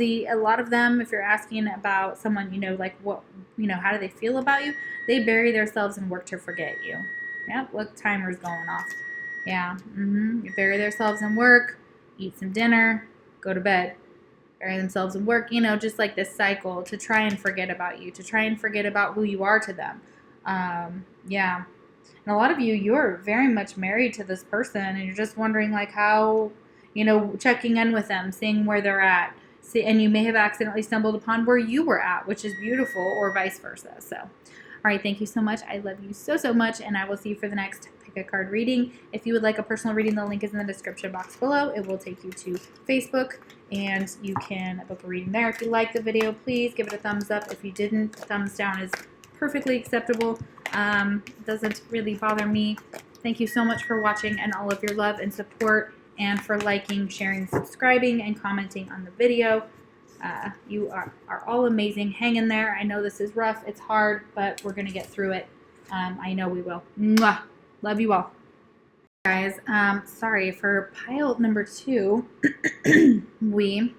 them, if you're asking about someone, like what, how do they feel about you? They bury themselves and work to forget you. Yep, look, timer's going off. Yeah, You bury themselves in work, eat some dinner, go to bed. Bury themselves in work, just like this cycle to try and forget about you, to try and forget about who you are to them. Yeah. And a lot of you're very much married to this person, and you're just wondering like how, checking in with them, seeing where they're at. And you may have accidentally stumbled upon where you were at, which is beautiful, or vice versa. So, all right, thank you so much. I love you so, so much, and I will see you for the next Pick a Card reading. If you would like a personal reading, the link is in the description box below. It will take you to Facebook, and you can book a reading there. If you like the video, please give it a thumbs up. If you didn't, thumbs down is perfectly acceptable. Doesn't really bother me. Thank you so much for watching and all of your love and support, and for liking, sharing, subscribing, and commenting on the video. You are all amazing. Hang in there. I know this is rough. It's hard, but we're going to get through it. I know we will. Mwah. Love you all. Guys, sorry, for pile number 2, we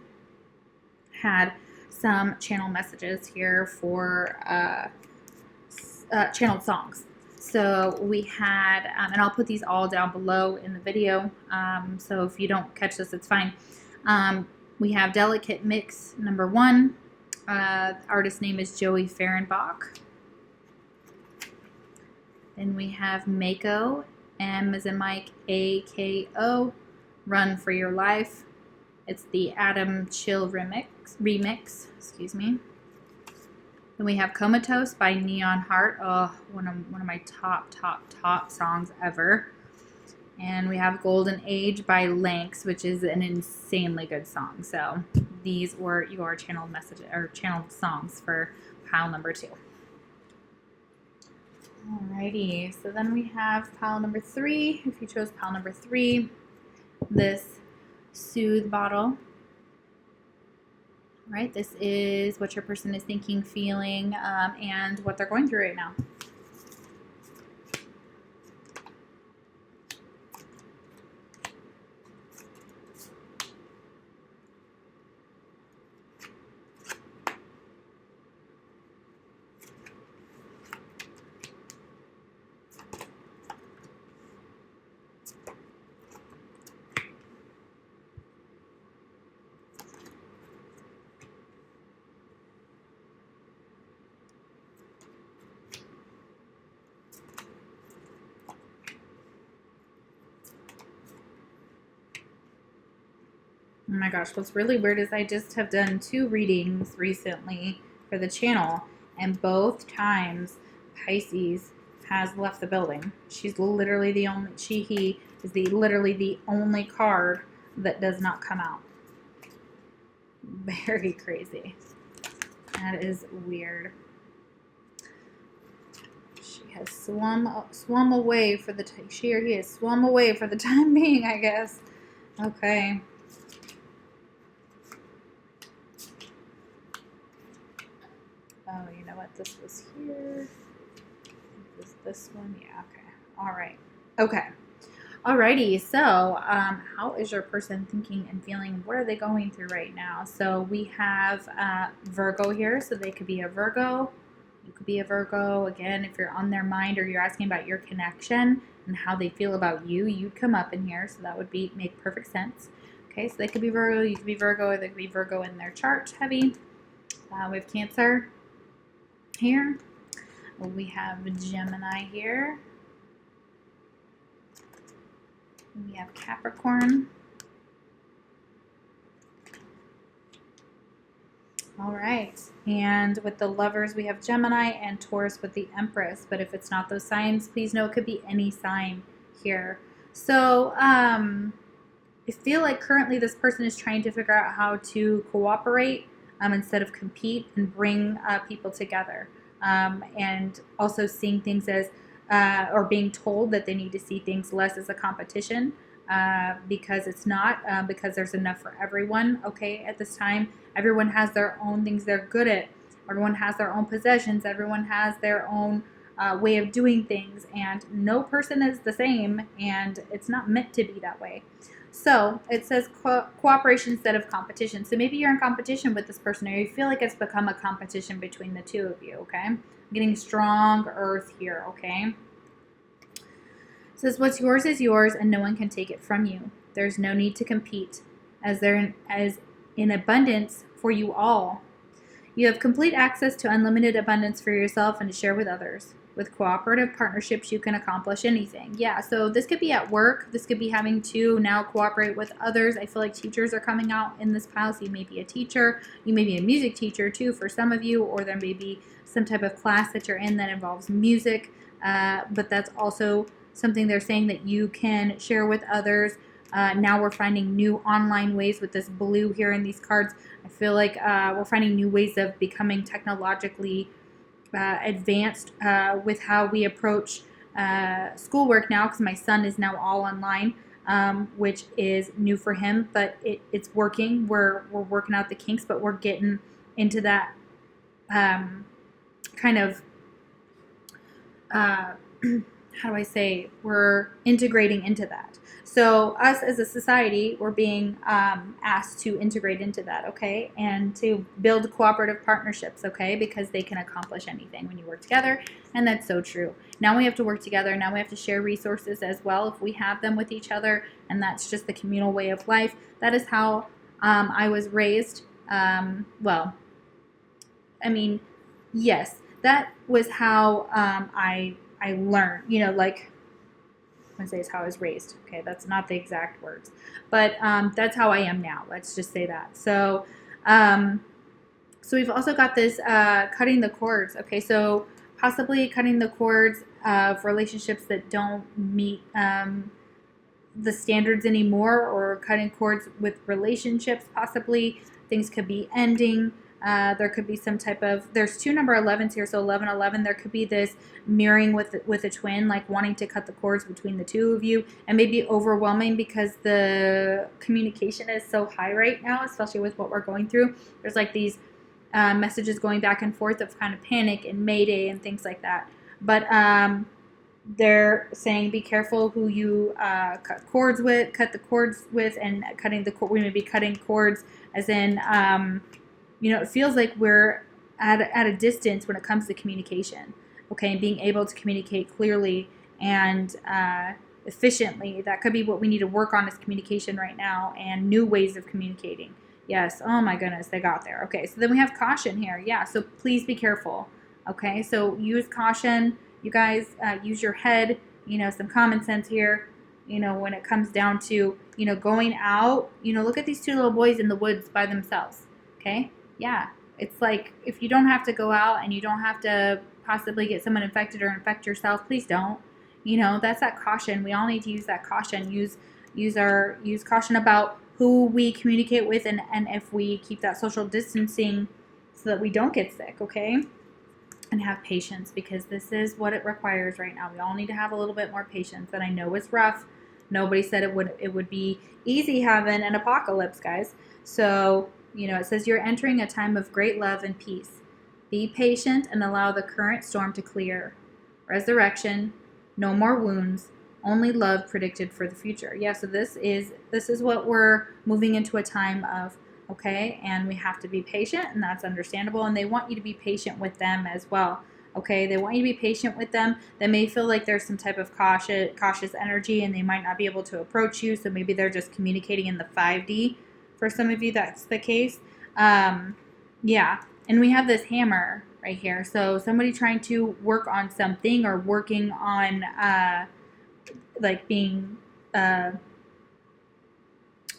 had some channel messages here for channeled songs. So we had, and I'll put these all down below in the video, so if you don't catch this, it's fine. We have Delicate Mix number 1. Artist name is Joey Fehrenbach. Then we have Mako, M as in Mike, A-K-O, Run for Your Life. It's the Attom Chill remix, excuse me. Then we have Comatose by NEONHEART. Oh, one of my top songs ever. And we have Golden Age by LANKS, which is an insanely good song. So these were your channeled messages or channeled songs for pile number 2. Alrighty, so then we have pile number 3. If you chose pile number 3, this Soothe bottle. Right, this is what your person is thinking, feeling, and what they're going through right now. Oh my gosh, what's really weird is I just have done 2 readings recently for the channel, and both times Pisces has left the building. She's literally the only, he is literally the only card that does not come out. Very crazy. That is weird. She has swum away for the, she or he has swum away for the time being, I guess. Okay. Oh, you know what? This was here. Was this one? Yeah, okay. All right. Okay. Alrighty. So, how is your person thinking and feeling? What are they going through right now? So, we have Virgo here. So, they could be a Virgo. You could be a Virgo. Again, if you're on their mind or you're asking about your connection and how they feel about you, you'd come up in here. So, that would make perfect sense. Okay. So, they could be Virgo. You could be Virgo, or they could be Virgo in their chart heavy. We have Cancer here. We have Gemini here. We have Capricorn. All right. And with the Lovers, we have Gemini, and Taurus with the Empress. But if it's not those signs, please know it could be any sign here. So I feel like currently this person is trying to figure out how to cooperate instead of compete, and bring people together. And also seeing things as, or being told that they need to see things less as a competition, because it's not, because there's enough for everyone, okay, at this time. Everyone has their own things they're good at. Everyone has their own possessions. Everyone has their own way of doing things, and no person is the same, and it's not meant to be that way. So it says cooperation instead of competition. So maybe you're in competition with this person, or you feel like it's become a competition between the two of you, okay? I'm getting strong earth here, okay? It says what's yours is yours, and no one can take it from you. There's no need to compete, as in abundance for you all. You have complete access to unlimited abundance for yourself and to share with others. With cooperative partnerships, you can accomplish anything. Yeah, so this could be at work. This could be having to now cooperate with others. I feel like teachers are coming out in this pile. So you may be a teacher. You may be a music teacher too for some of you, or there may be some type of class that you're in that involves music. But that's also something they're saying that you can share with others. Now we're finding new online ways with this blue here in these cards. I feel like we're finding new ways of becoming technologically advanced with how we approach schoolwork now, because my son is now all online, which is new for him, but it's working. We're working out the kinks, but we're getting into that kind of how do I say, we're integrating into that. So us as a society, we're being asked to integrate into that, okay? And to build cooperative partnerships, okay? Because they can accomplish anything when you work together, and that's so true. Now we have to work together. Now we have to share resources as well if we have them with each other, and that's just the communal way of life. That is how I was raised. Well, I mean, yes, that was how I learned, you know, like, I say is how I was raised. Okay, that's not the exact words, but that's how I am now. Let's just say that. So, so we've also got this cutting the cords. Okay, so possibly cutting the cords of relationships that don't meet the standards anymore, or cutting cords with relationships possibly. Things could be ending. There could be some type of, there's two number 11s here, so 1111. There could be this mirroring with a twin, like wanting to cut the cords between the two of you, and maybe overwhelming because the communication is so high right now, especially with what we're going through. There's like these messages going back and forth of kind of panic and mayday and things like that. But they're saying be careful who you cut the cords with, and we may be cutting cords as in, it feels like we're at a distance when it comes to communication, okay, and being able to communicate clearly and efficiently. That could be what we need to work on, is communication right now and new ways of communicating. Yes, oh my goodness, they got there. Okay, so then we have caution here. Yeah, so please be careful. Okay, so use caution. You guys, use your head, some common sense here, when it comes down to, going out. Look at these two little boys in the woods by themselves, okay? Yeah, it's like, if you don't have to go out and you don't have to possibly get someone infected or infect yourself, please don't. That's that caution. We all need to use that caution. Use caution about who we communicate with, and if we keep that social distancing so that we don't get sick, okay? And have patience, because this is what it requires right now. We all need to have a little bit more patience. And I know it's rough. Nobody said it would be easy having an apocalypse, guys. So, it says you're entering a time of great love and peace. Be patient and allow the current storm to clear. Resurrection, no more wounds, only love predicted for the future. Yeah, so this is what we're moving into a time of. Okay, and we have to be patient, and that's understandable. And they want you to be patient with them as well. Okay, they want you to be patient with them. They may feel like there's some type of cautious energy, and they might not be able to approach you. So maybe they're just communicating in the 5D. For some of you, that's the case. Yeah, and we have this hammer right here. So somebody trying to work on something, or working on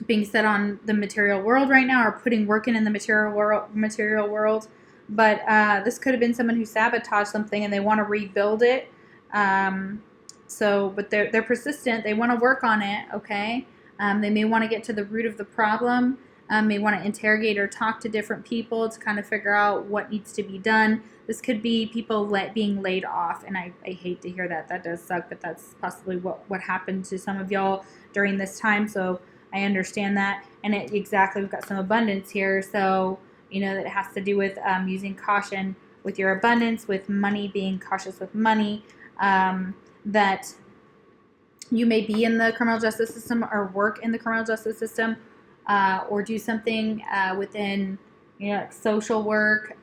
being set on the material world right now, or putting work in the material world. But this could have been someone who sabotaged something and they want to rebuild it. But they're persistent. They want to work on it. Okay. They may want to get to the root of the problem. May want to interrogate or talk to different people to kind of figure out what needs to be done. This could be people being laid off, and I hate to hear that. That does suck, but that's possibly what happened to some of y'all during this time. So I understand that. And we've got some abundance here. So, that has to do with using caution with your abundance, with money, being cautious with money, that you may be in the criminal justice system, or work in the criminal justice system, or do something within, like social work,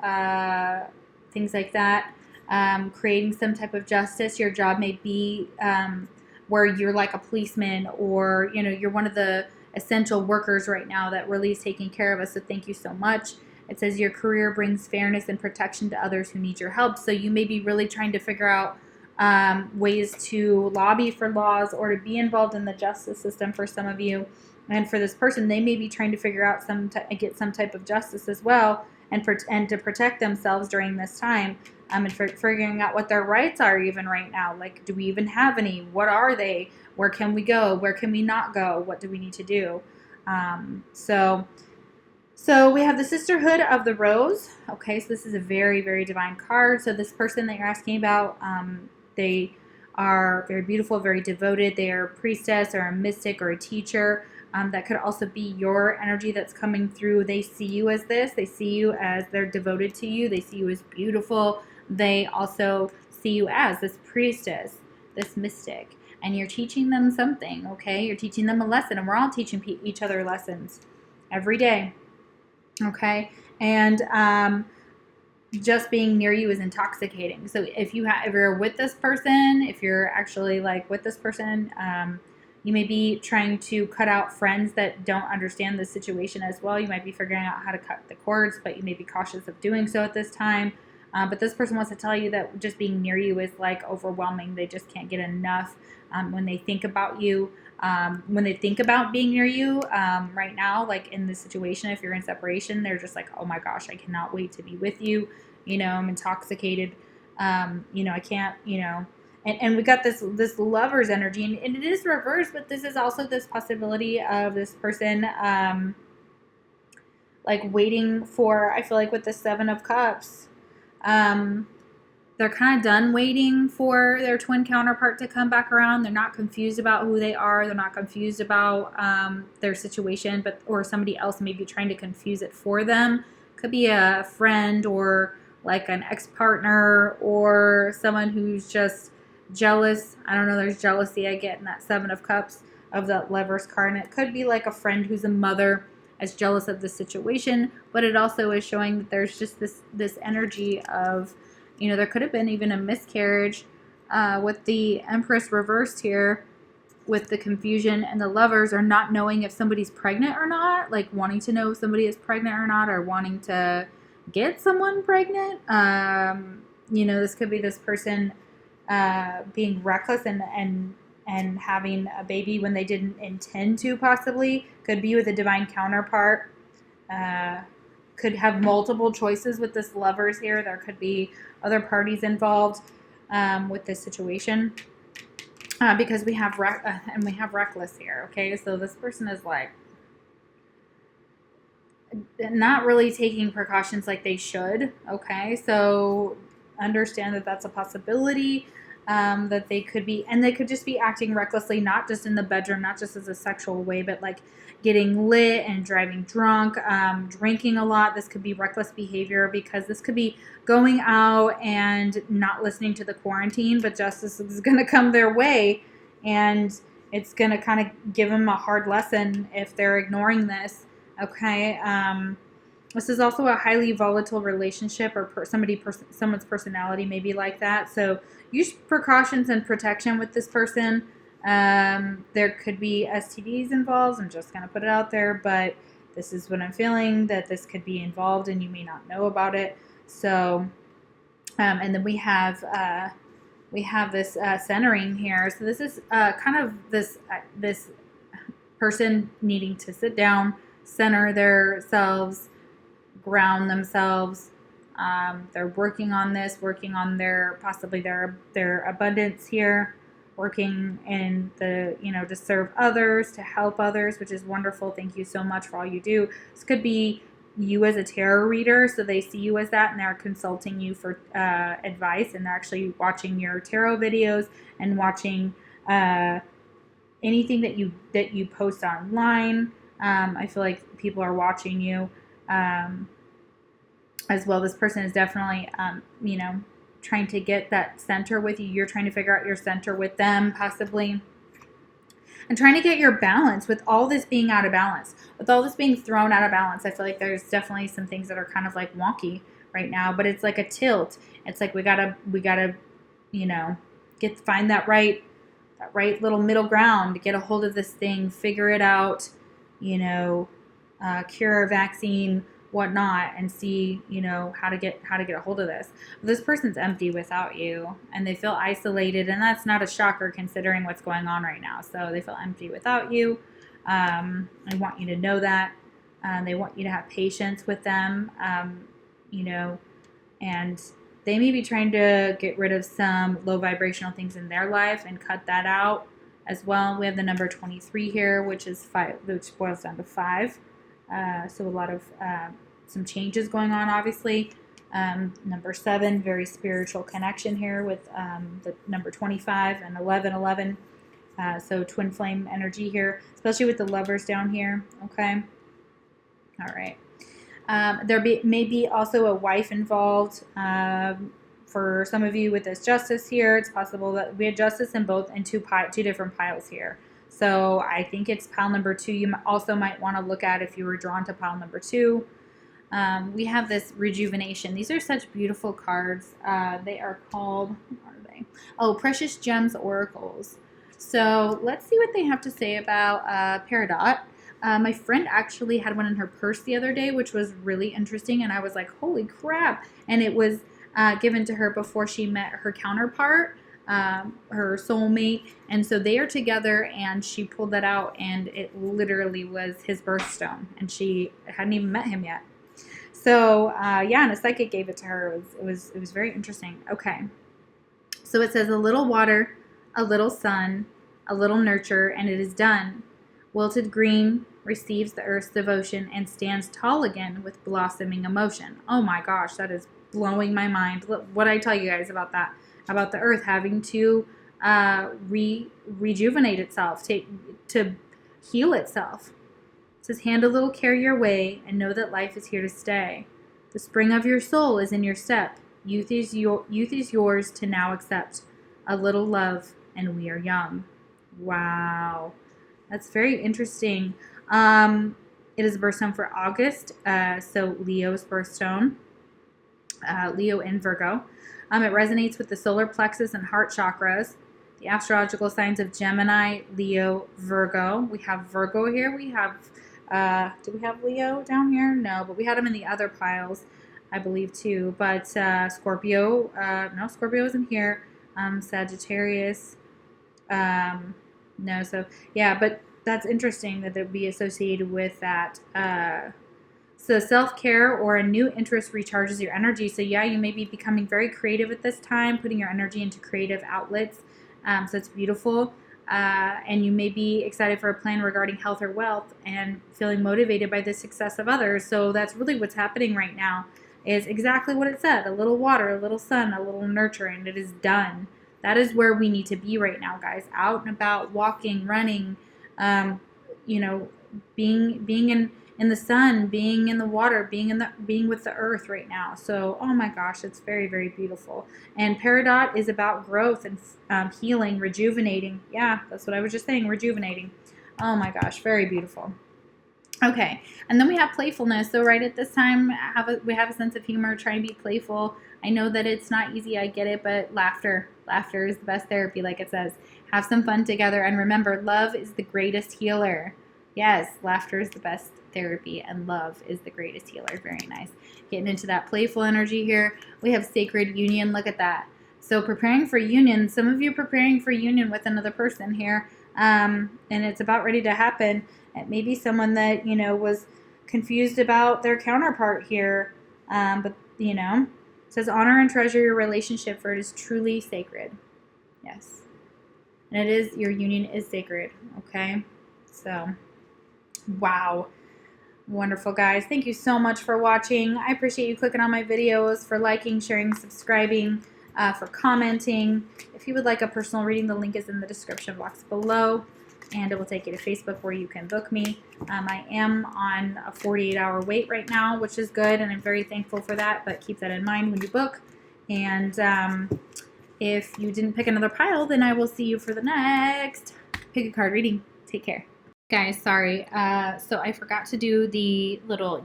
things like that, creating some type of justice. Your job may be where you're like a policeman, or, you're one of the essential workers right now that really is taking care of us. So thank you so much. It says your career brings fairness and protection to others who need your help. So you may be really trying to figure out ways to lobby for laws, or to be involved in the justice system for some of you. And for this person, they may be trying to figure out get some type of justice as well, and to protect themselves during this time, and figuring out what their rights are even right now. Like, do we even have any? What are they? Where can we go? Where can we not go? What do we need to do? So we have the Sisterhood of the Rose. Okay, so this is a very, very divine card. So this person that you're asking about, they are very beautiful, very devoted. They are a priestess, or a mystic, or a teacher. That could also be your energy that's coming through. They see you as this. They see you as they're devoted to you. They see you as beautiful. They also see you as this priestess, this mystic. And you're teaching them something, okay? You're teaching them a lesson. And we're all teaching each other lessons every day, okay? And just being near you is intoxicating. So if you're with this person, if you're actually like with this person, you may be trying to cut out friends that don't understand the situation as well. You might be figuring out how to cut the cords, but you may be cautious of doing so at this time. But this person wants to tell you that just being near you is like overwhelming. They just can't get enough when they think about you. When they think about being near you right now, like in this situation, if you're in separation, they're just like, oh my gosh, I cannot wait to be with you. I'm intoxicated. I can't, and we got this lover's energy, and it is reversed, but this is also this possibility of this person like waiting for, I feel like with the Seven of Cups, they're kind of done waiting for their twin counterpart to come back around. They're not confused about who they are. They're not confused about their situation, or somebody else may be trying to confuse it for them. Could be a friend or like an ex-partner or someone who's just jealous. I don't know, there's jealousy I get in that Seven of Cups of that Lovers card. And it could be like a friend who's a mother as jealous of the situation, but it also is showing that there's just this energy of, you know, there could have been even a miscarriage with the Empress reversed here, with the confusion, and the Lovers are not knowing if somebody's pregnant or not, like wanting to know if somebody is pregnant or not, or wanting to get someone pregnant. You know, this could be this person being reckless and having a baby when they didn't intend to, possibly. Could be with a divine counterpart. Could have multiple choices with this Lovers here. There could be other parties involved with this situation, because we have and we have reckless here. Okay, so this person is like not really taking precautions like they should. Okay, so understand that that's a possibility. That they could be, and they could just be acting recklessly, not just in the bedroom, not just as a sexual way, but like getting lit and driving drunk, drinking a lot. This could be reckless behavior, because this could be going out and not listening to the quarantine, but justice is going to come their way, and it's going to kind of give them a hard lesson if they're ignoring this. Okay. This is also a highly volatile relationship, or someone's personality may be like that. So use precautions and protection with this person. There could be STDs involved. I'm just going to put it out there, but this is what I'm feeling, that this could be involved and you may not know about it. So, and then we have this centering here. So this is kind of this person needing to sit down, center themselves, ground themselves. They're working on possibly their abundance here, working in to serve others, to help others, which is wonderful. Thank you so much for all you do. This could be you as a tarot reader, so they see you as that, and they're consulting you for advice, and they're actually watching your tarot videos and watching anything that you post online. I feel like people are watching you as well. This person is definitely, trying to get that center with you. You're trying to figure out your center with them, possibly. And trying to get your balance with all this being out of balance. With all this being thrown out of balance, I feel like there's definitely some things that are kind of like wonky right now. But it's like a tilt. It's like we gotta, find that right little middle ground to get a hold of this thing, figure it out, cure, vaccine, whatnot, and see, how to get a hold of this. This person's empty without you, and they feel isolated, and that's not a shocker considering what's going on right now. So they feel empty without you. I want you to know that. They want you to have patience with them, and they may be trying to get rid of some low vibrational things in their life and cut that out as well. We have the number 23 here, which is 5, which boils down to 5. So a lot of some changes going on, obviously. Number 7, very spiritual connection here with the number 25 and 11. So twin flame energy here, especially with the Lovers down here. Okay. All right. There may be also a wife involved. For some of you with this Justice here, it's possible that we had Justice in two different piles here. So I think it's pile number 2. You also might want to look at if you were drawn to pile number 2. We have this rejuvenation. These are such beautiful cards. They are called, what are they? Oh, Precious Gems Oracles. So let's see what they have to say about Peridot. My friend actually had one in her purse the other day, which was really interesting. And I was like, holy crap. And it was given to her before she met her counterpart, her soulmate. And so they are together, and she pulled that out, and it literally was his birthstone, and she hadn't even met him yet. So and a psychic gave it to her. It was very interesting. Okay. So it says, a little water, a little sun, a little nurture, and it is done. Wilted green receives the earth's devotion and stands tall again with blossoming emotion. Oh my gosh, that is blowing my mind. What did I tell you guys about that? About the earth having to rejuvenate itself, to heal itself. It says, hand a little care your way and know that life is here to stay. The spring of your soul is in your step. Youth is yours to now accept. A little love and we are young. Wow. That's very interesting. It is a birthstone for August, so Leo's birthstone, Leo and Virgo. It resonates with the solar plexus and heart chakras. The astrological signs of Gemini, Leo, Virgo. We have Virgo here. We have, do we have Leo down here? No, but we had him in the other piles, I believe, too. But Scorpio, no, Scorpio isn't here. Sagittarius, no, so yeah, but that's interesting that they'd be associated with that. So self-care or a new interest recharges your energy. So yeah, you may be becoming very creative at this time, putting your energy into creative outlets. So it's beautiful. And you may be excited for a plan regarding health or wealth and feeling motivated by the success of others. So that's really what's happening right now, is exactly what it said. A little water, a little sun, a little nurture, and it is done. That is where we need to be right now, guys. Out and about, walking, running, being in the sun, being in the water, being with the earth right now. So, oh my gosh, it's very, very beautiful. And Peridot is about growth and healing, rejuvenating. Yeah, that's what I was just saying, rejuvenating. Oh my gosh, very beautiful. Okay, and then we have playfulness. So right at this time, we have a sense of humor, try and be playful. I know that it's not easy, I get it, but laughter is the best therapy, like it says. Have some fun together, and remember, love is the greatest healer. Yes, laughter is the best therapy, and love is the greatest healer. Very nice. Getting into that playful energy here. We have sacred union. Look at that. So preparing for union. Some of you preparing for union with another person here, and it's about ready to happen. It may be someone that, was confused about their counterpart here, but, it says honor and treasure your relationship, for it is truly sacred. Yes. And it is, your union is sacred, okay? So, wow. Wonderful, guys. Thank you so much for watching. I appreciate you clicking on my videos, for liking, sharing, subscribing, for commenting. If you would like a personal reading, the link is in the description box below, and it will take you to Facebook where you can book me. I am on a 48-hour wait right now, which is good, and I'm very thankful for that, but keep that in mind when you book. And if you didn't pick another pile, then I will see you for the next pick a card reading. Take care. Guys, sorry. So I forgot to do the little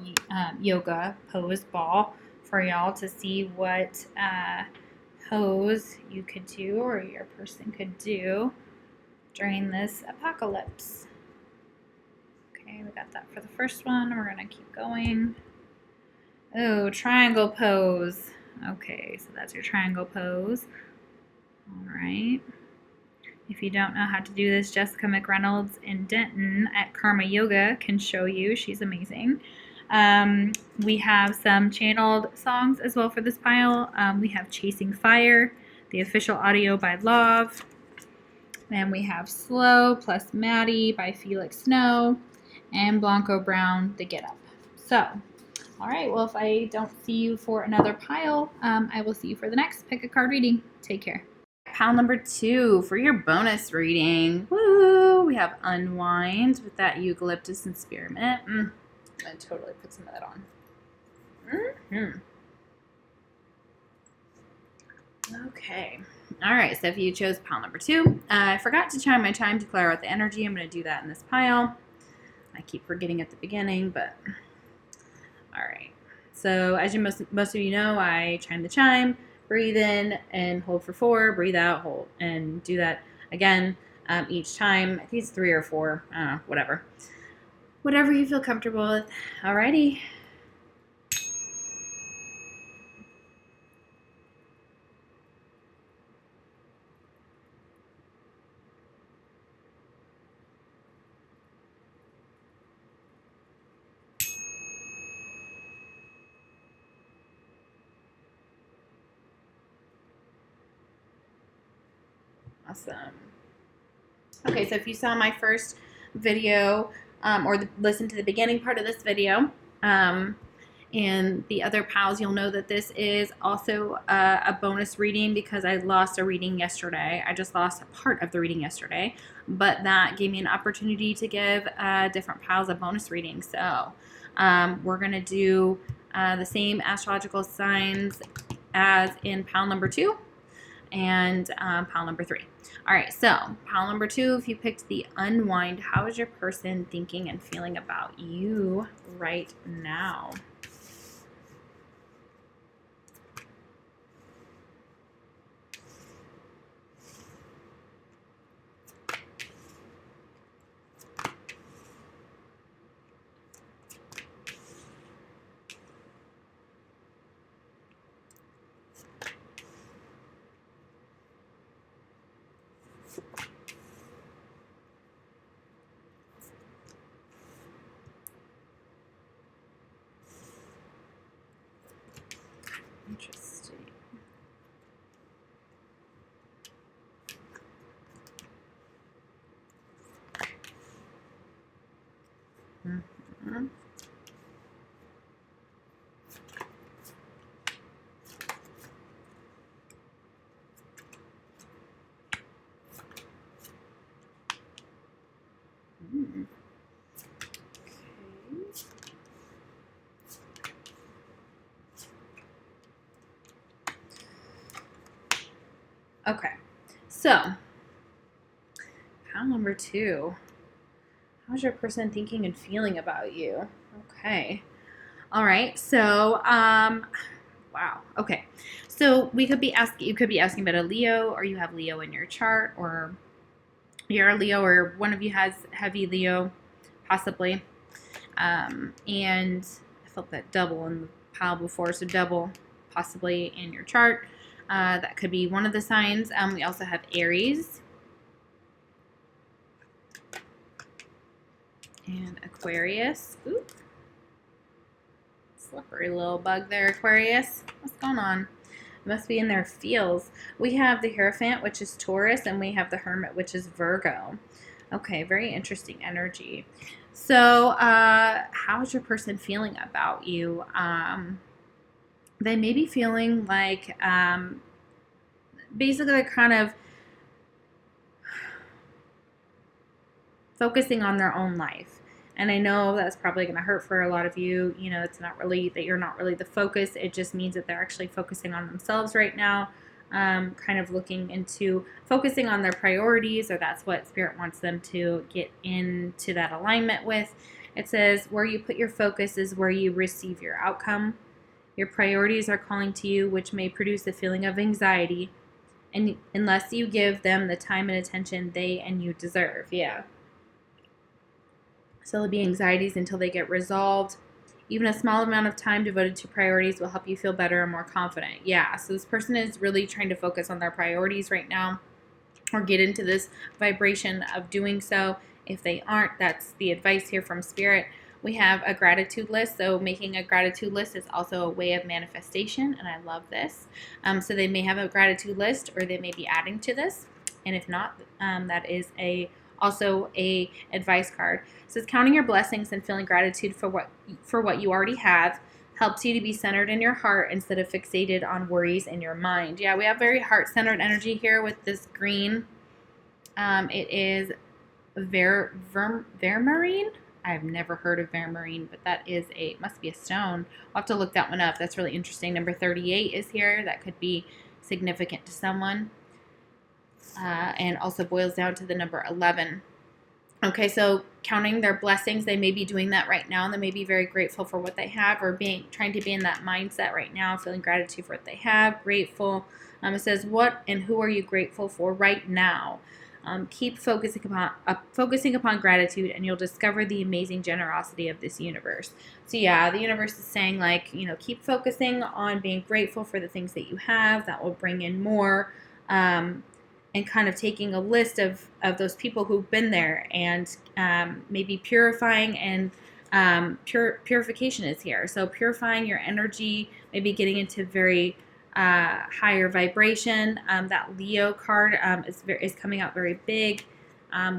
yoga pose ball for y'all to see what pose you could do, or your person could do during this apocalypse. Okay, we got that for the first one. We're going to keep going. Oh, triangle pose. Okay, so that's your triangle pose. All right. If you don't know how to do this, Jessica McReynolds in Denton at Karma Yoga can show you. She's amazing. We have some channeled songs as well for this pile. We have Chasing Fire, the official audio by LAUV. And we have Slow plus Maddie by Felix Snow, and Blanco Brown, The Get Up. So, all right, well, if I don't see you for another pile, I will see you for the next pick a card reading. Take care. Pile number 2 for your bonus reading. Woo! We have Unwind with that eucalyptus and spearmint. I'm going to totally put some of that on. Okay. All right, so if you chose pile number 2, I forgot to chime my chime to clear out the energy. I'm going to do that in this pile. I keep forgetting at the beginning, but all right. So as most of you know, I chime the chime, breathe in and hold for 4, breathe out, hold, and do that again each time. I think it's 3 or 4, I don't know, whatever. Whatever you feel comfortable with. Alrighty. Awesome. Okay, so if you saw my first video or listen to the beginning part of this video and the other pals, you'll know that this is also a bonus reading because I lost a reading yesterday. I just lost a part of the reading yesterday, but that gave me an opportunity to give different pals a bonus reading. So we're going to do the same astrological signs as in pile number 2 and pile number 3. All right, so pile number 2, if you picked the unwind, how is your person thinking and feeling about you right now? Interesting. Mm-hmm. Mm. Okay, so pile number 2. How's your person thinking and feeling about you? Okay. All right. So, wow. Okay. So you could be asking about a Leo, or you have Leo in your chart, or you're a Leo, or one of you has heavy Leo, possibly. And I felt that double in the pile before, so double possibly in your chart. That could be one of the signs. We also have Aries and Aquarius. Ooh. Slippery little bug there, Aquarius. What's going on? It must be in their feels. We have the Hierophant, which is Taurus, and we have the Hermit, which is Virgo. Okay, very interesting energy. So, how's your person feeling about you? They may be feeling like, basically they're kind of focusing on their own life. And I know that's probably going to hurt for a lot of you. You know, it's not really that you're not really the focus. It just means that they're actually focusing on themselves right now, kind of looking into focusing on their priorities, or that's what Spirit wants them to get into that alignment with. It says, where you put your focus is where you receive your outcome. Your priorities are calling to you, which may produce a feeling of anxiety, and unless you give them the time and attention they and you deserve. Yeah. So there'll be anxieties until they get resolved. Even a small amount of time devoted to priorities will help you feel better and more confident. Yeah, so this person is really trying to focus on their priorities right now, or get into this vibration of doing so. If they aren't, that's the advice here from Spirit. We have a gratitude list. So making a gratitude list is also a way of manifestation, and I love this. So they may have a gratitude list, or they may be adding to this. And if not, that is also a advice card. It says counting your blessings and feeling gratitude for what you already have helps you to be centered in your heart instead of fixated on worries in your mind. Yeah, we have very heart-centered energy here with this green. It is vermarine. I've never heard of vermarine, but that is must be a stone. I'll have to look that one up. That's really interesting. Number 38 is here. That could be significant to someone. And also boils down to the number 11. Okay, so counting their blessings, they may be doing that right now, and they may be very grateful for what they have, or trying to be in that mindset right now, feeling gratitude for what they have, grateful. It says, what and who are you grateful for right now? Keep focusing upon gratitude, and you'll discover the amazing generosity of this universe. So yeah, the universe is saying, like, keep focusing on being grateful for the things that you have. That will bring in more. And kind of taking a list of those people who've been there, and maybe purifying, and purification is here. So purifying your energy, maybe getting into very higher vibration. That Leo card is coming out very big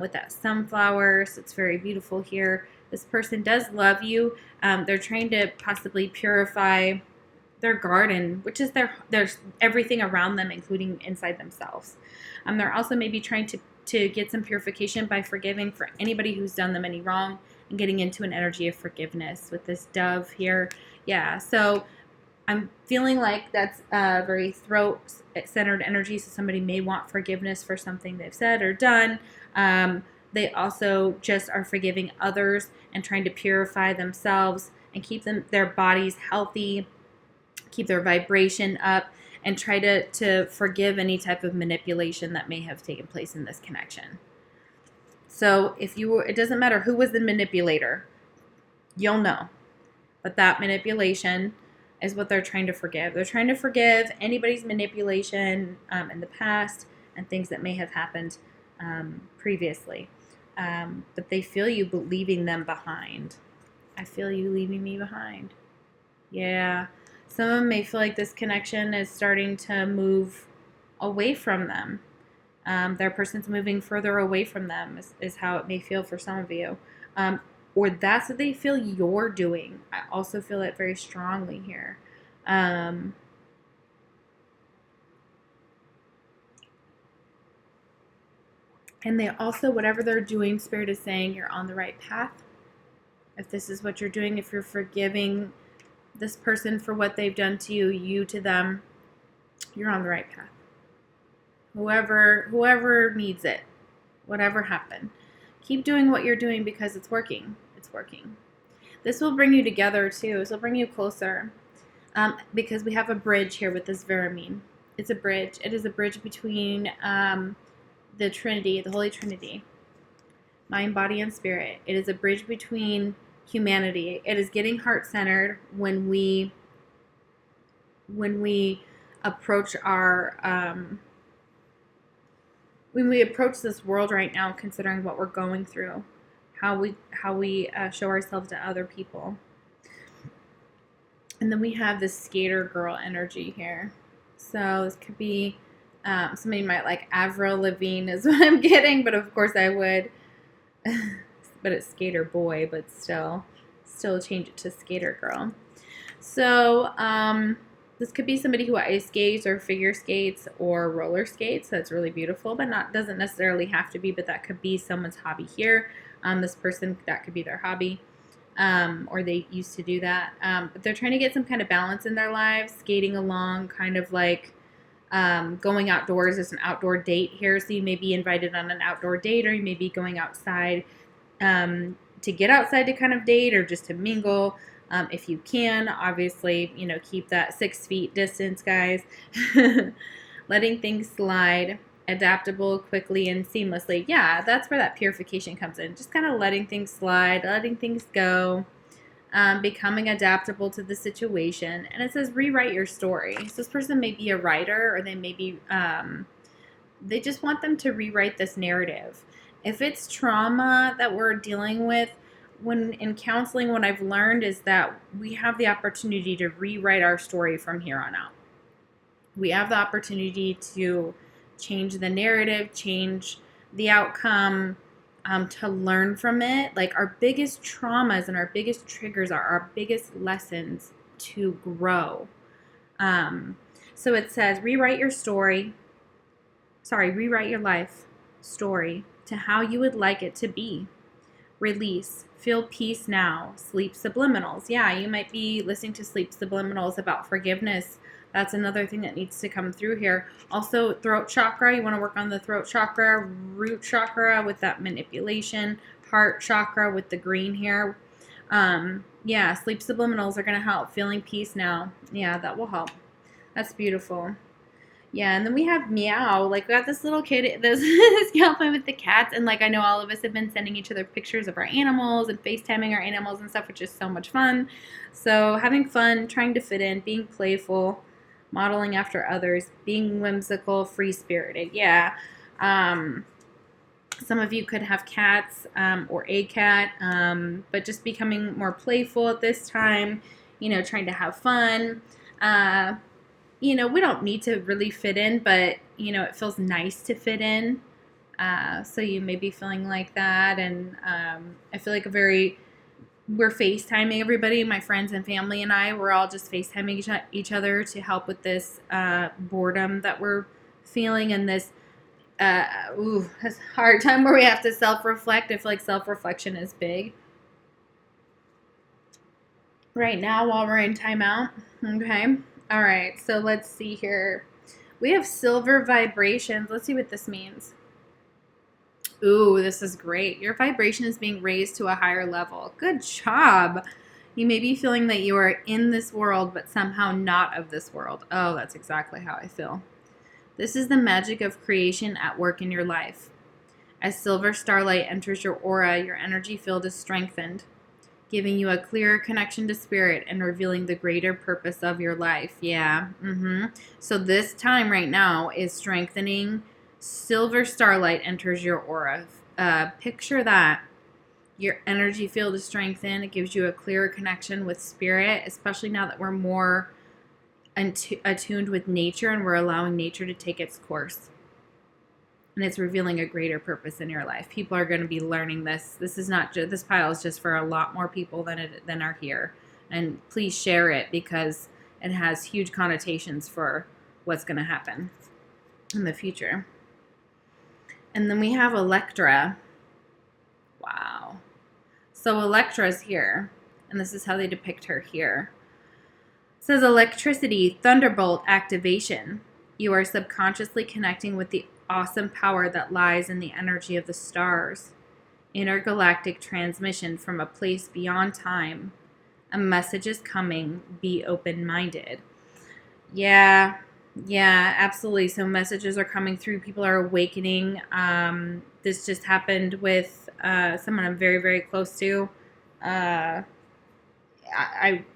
with that sunflower, so it's very beautiful here. This person does love you. They're trying to possibly purify their garden, which is there's everything around them, including inside themselves. They're also maybe trying to get some purification by forgiving for anybody who's done them any wrong and getting into an energy of forgiveness with this dove here. Yeah, so I'm feeling like that's a very throat-centered energy, so somebody may want forgiveness for something they've said or done. They also just are forgiving others and trying to purify themselves and keep their bodies healthy, keep their vibration up, and try to forgive any type of manipulation that may have taken place in this connection. So it doesn't matter who was the manipulator, you'll know. But that manipulation is what they're trying to forgive. They're trying to forgive anybody's manipulation in the past and things that may have happened previously. But they feel you leaving them behind. I feel you leaving me behind. Yeah. Some of them may feel like this connection is starting to move away from them. Their person's moving further away from them is how it may feel for some of you. Or that's what they feel you're doing. I also feel it very strongly here. And they also, whatever they're doing, Spirit is saying you're on the right path. If this is what you're doing, if you're forgiving this person for what they've done to you, you to them, you're on the right path. Whoever needs it, whatever happened, keep doing what you're doing because it's working. It's working. This will bring you together too. This will bring you closer because we have a bridge here with this Veramine. It's a bridge. It is a bridge between the Trinity, the Holy Trinity, mind, body, and spirit. It is a bridge between humanity. It is getting heart-centered when we approach this world right now, considering what we're going through, how we show ourselves to other people. And then we have this skater girl energy here. So this could be somebody might like Avril Lavigne is what I'm getting, but of course I would. But it's skater boy, but still change it to skater girl. So this could be somebody who ice skates or figure skates or roller skates. That's really beautiful, but doesn't necessarily have to be, but that could be someone's hobby here. This person, that could be their hobby, or they used to do that. But they're trying to get some kind of balance in their lives, skating along, kind of like going outdoors. There's an outdoor date here, so you may be invited on an outdoor date, or you may be going outside to get outside to kind of date or just to mingle. If you can, obviously, keep that 6 feet distance, guys. Letting things slide, adaptable, quickly, and seamlessly. Yeah, that's where that purification comes in. Just kind of letting things slide, letting things go, becoming adaptable to the situation. And it says rewrite your story. So this person may be a writer, or they may be, they just want them to rewrite this narrative. If it's trauma that we're dealing with, when in counseling, what I've learned is that we have the opportunity to rewrite our story from here on out. We have the opportunity to change the narrative, change the outcome, to learn from it. Like, our biggest traumas and our biggest triggers are our biggest lessons to grow. So it says, rewrite your life story to how you would like it to be. Release. Feel peace now. Sleep subliminals. Yeah, you might be listening to sleep subliminals about forgiveness. That's another thing that needs to come through here. Also, throat chakra. You want to work on the throat chakra, root chakra with that manipulation, heart chakra with the green here. Yeah, sleep subliminals are going to help. Feeling peace now. Yeah, that will help. That's beautiful. Yeah, and then we have Meow. Like, we got this little kid, this gal playing with the cats, and like, I know all of us have been sending each other pictures of our animals and FaceTiming our animals and stuff, which is so much fun. So having fun, trying to fit in, being playful, modeling after others, being whimsical, free-spirited. Yeah. Some of you could have cats or a cat, but just becoming more playful at this time, trying to have fun. you know, we don't need to really fit in, but, you know, it feels nice to fit in. So you may be feeling like that. And I feel like we're FaceTiming everybody, my friends and family and I. We're all just FaceTiming each other to help with this boredom that we're feeling, and this this hard time where we have to self-reflect. I feel like self-reflection is big right now while we're in timeout. Okay. All right. So let's see here. We have silver vibrations. Let's see what this means. Ooh, this is great. Your vibration is being raised to a higher level. Good job. You may be feeling that you are in this world, but somehow not of this world. Oh, that's exactly how I feel. This is the magic of creation at work in your life. As silver starlight enters your aura, your energy field is strengthened, giving you a clearer connection to spirit and revealing the greater purpose of your life. Yeah. So this time right now is strengthening. Silver starlight enters your aura. Picture that. Your energy field is strengthened. It gives you a clearer connection with spirit, especially now that we're more attuned with nature and we're allowing nature to take its course. And it's revealing a greater purpose in your life. People are going to be learning this. This is not just, this pile is just for a lot more people than are here. And please share it, because it has huge connotations for what's going to happen in the future. And then we have Electra. Wow. So Electra's here, and this is how they depict her here. It says electricity, thunderbolt activation. You are subconsciously connecting with the awesome power that lies in the energy of the stars. Intergalactic transmission from a place beyond time. A message is coming. Be open-minded. Yeah, absolutely. So messages are coming through. People are awakening. This just happened with someone I'm very, very close to.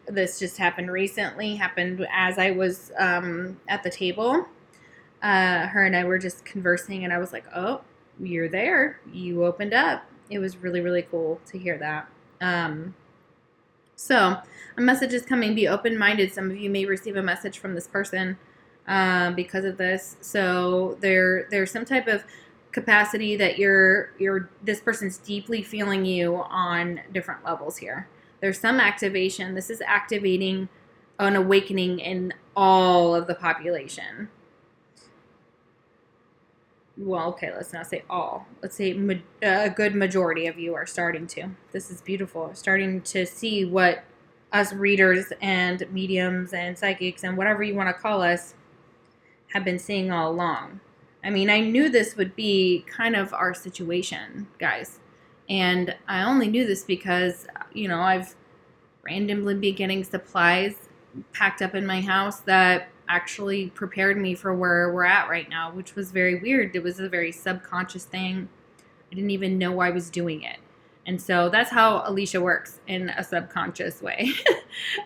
This just happened recently. Happened as I was at the table. Her and I were just conversing, and I was like, "Oh, you're there. You opened up." It was really, really cool to hear that. So a message is coming. Be open-minded. Some of you may receive a message from this person because of this. So there's some type of capacity that this person's deeply feeling you on different levels here. There's some activation. This is activating an awakening in all of the population. Well, okay, let's not say all. Let's say a good majority of you are starting to. This is beautiful. Starting to see what us readers and mediums and psychics and whatever you want to call us have been seeing all along. I mean, I knew this would be kind of our situation, guys. And I only knew this because, you know, I've randomly been getting supplies packed up in my house that actually prepared me for where we're at right now, which was very weird. It was a very subconscious thing. I didn't even know I was doing it. And so that's how Alicia works, in a subconscious way.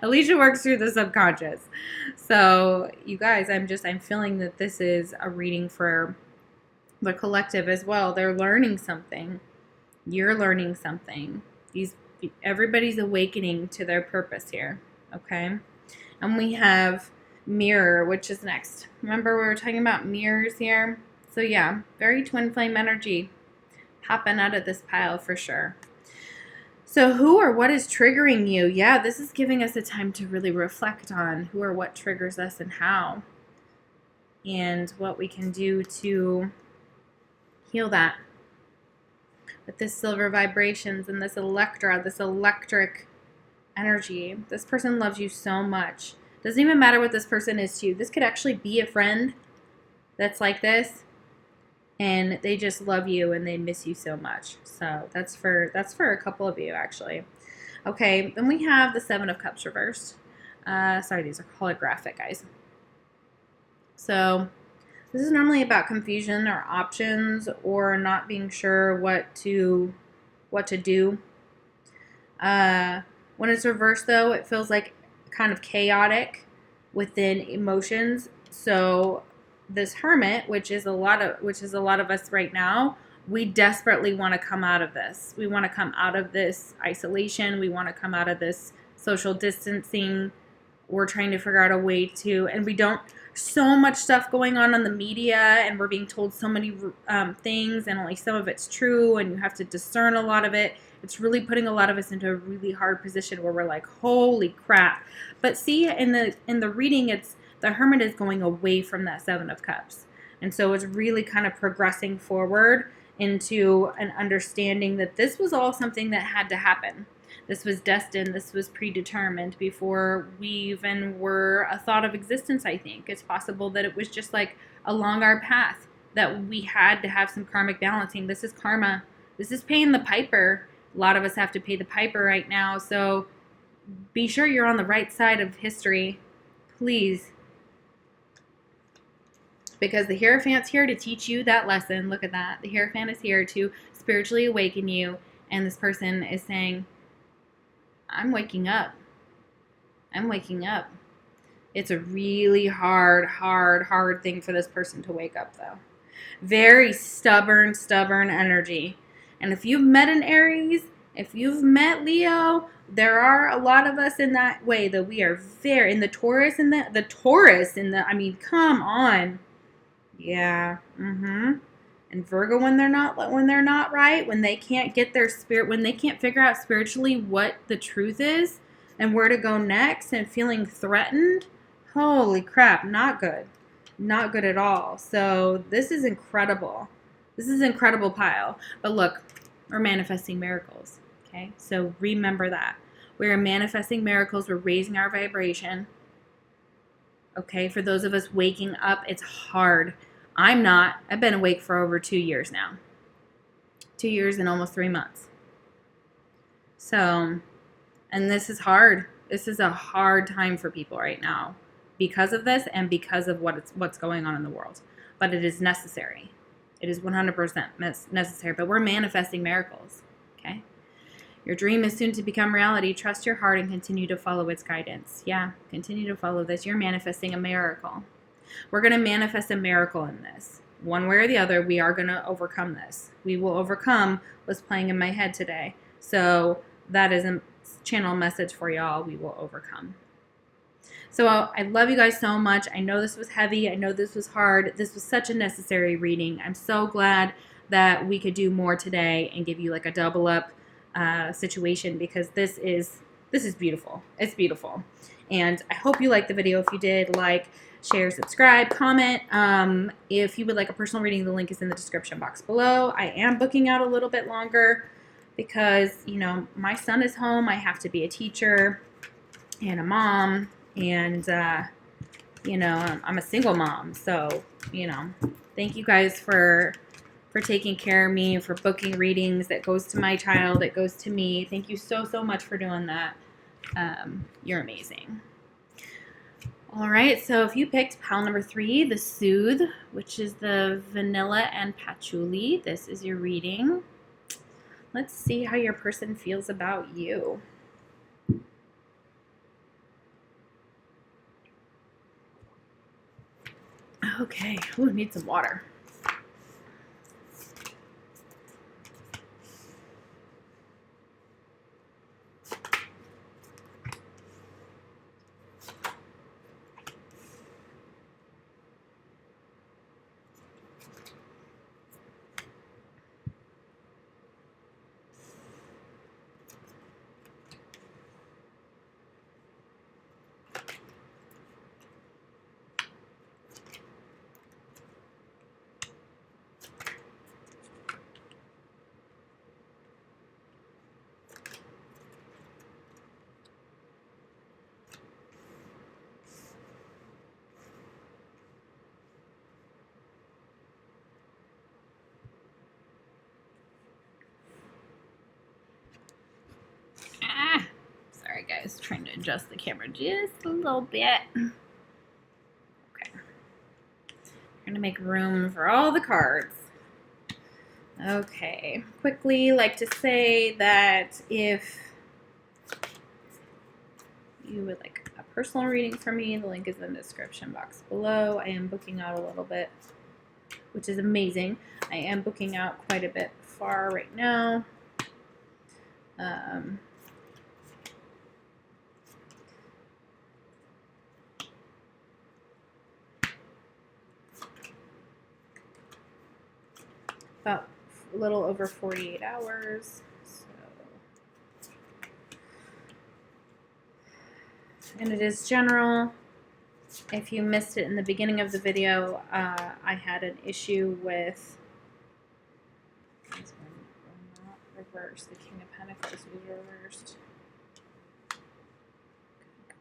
Alicia works through the subconscious. So you guys, I'm feeling that this is a reading for the collective as well. They're learning something. You're learning something. Everybody's awakening to their purpose here. Okay. And we have Mirror, which is next. Remember we were talking about mirrors here? So yeah, very twin flame energy popping out of this pile for sure. So who or what is triggering you? Yeah, this is giving us a time to really reflect on who or what triggers us and how, and what we can do to heal that. With this silver vibrations and this Electra, this electric energy. This person loves you so much. Doesn't even matter what this person is to you. This could actually be a friend that's like this, and they just love you and they miss you so much. So that's for a couple of you, actually. Okay, then we have the Seven of Cups reversed. Sorry, these are holographic, guys. So this is normally about confusion or options or not being sure what to do. When it's reversed, though, it feels like kind of chaotic within emotions. So this Hermit, which is a lot of us right now, we desperately want to come out of this. We want to come out of this isolation. We want to come out of this social distancing. we're trying to figure out a way to, and we don't, so much stuff going on the media, and we're being told so many things, and only some of it's true, and you have to discern a lot of it. It's really putting a lot of us into a really hard position where we're like, holy crap. But see, in the reading, it's the Hermit is going away from that Seven of Cups. And so it's really kind of progressing forward into an understanding that this was all something that had to happen. This was destined. This was predetermined before we even were a thought of existence, I think. It's possible that it was just like along our path that we had to have some karmic balancing. This is karma. This is paying the piper. A lot of us have to pay the piper right now. So be sure you're on the right side of history, please. Because the Hierophant's here to teach you that lesson. Look at that. The Hierophant is here to spiritually awaken you. And this person is saying, I'm waking up. I'm waking up. It's a really hard thing for this person to wake up, though. Very stubborn energy. And if you've met an Aries, if you've met Leo, there are a lot of us in that way that we are very, in the Taurus, I mean, come on. Yeah. And Virgo, when they're not right, when they can't get their spirit, when they can't figure out spiritually what the truth is and where to go next, and feeling threatened, holy crap, not good. Not good at all. So this is incredible. This is an incredible pile. But look, we're manifesting miracles. Okay? So remember that. We're manifesting miracles. We're raising our vibration. Okay? For those of us waking up, it's hard. I'm not. I've been awake for over 2 years now. 2 years and almost 3 months. So, and this is hard. This is a hard time for people right now because of this and because of what's going on in the world. But it is necessary. It is 100% necessary. But we're manifesting miracles. Okay? Your dream is soon to become reality. Trust your heart and continue to follow its guidance. Yeah, continue to follow this. You're manifesting a miracle. We're going to manifest a miracle in this. One way or the other, we are going to overcome this. We will overcome what's playing in my head today. So that is a channel message for y'all. We will overcome. So I love you guys so much. I know this was heavy. I know this was hard. This was such a necessary reading. I'm so glad that we could do more today and give you like a double up situation, because this is beautiful. It's beautiful. And I hope you liked the video. If you did, like, share, subscribe, comment. If you would like a personal reading, the link is in the description box below. I am booking out a little bit longer because, you know, my son is home. I have to be a teacher and a mom, and, you know, I'm a single mom. So, you know, thank you guys for taking care of me, for booking readings. That goes to my child. It goes to me. Thank you so much for doing that. You're amazing. All right, so if you picked pile number 3, the Soothe, which is the vanilla and patchouli, this is your reading. Let's see how your person feels about you. Okay, ooh, need some water. Sorry guys, trying to adjust the camera just a little bit. Okay. We're gonna make room for all the cards. Okay. Quickly, like to say that if you would like a personal reading from me, the link is in the description box below. I am booking out a little bit, which is amazing. I am booking out quite a bit far right now. about a little over 48 hours. So, and it is general. If you missed it in the beginning of the video, I had an issue with not reversed. The King of Pentacles was reversed. Good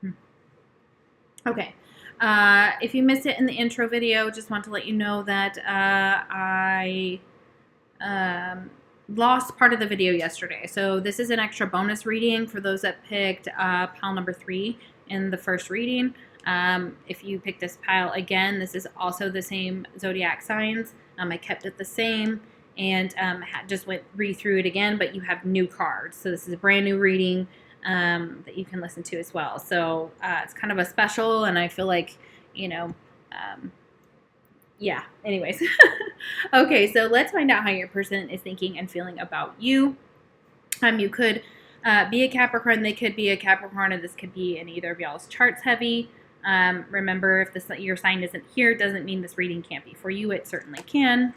grief. Okay. If you missed it in the intro video, just want to let you know that I lost part of the video yesterday. So this is an extra bonus reading for those that picked pile number 3 in the first reading. If you pick this pile again, this is also the same zodiac signs. I kept it the same and just went through it again, but you have new cards. So this is a brand new reading that you can listen to as well. So it's kind of a special, and I feel like, you know, yeah, anyways. Okay, so let's find out how your person is thinking and feeling about you. You could be a Capricorn, they could be a Capricorn, and this could be in either of y'all's charts heavy. Remember, if your sign isn't here, doesn't mean this reading can't be for you. It certainly can.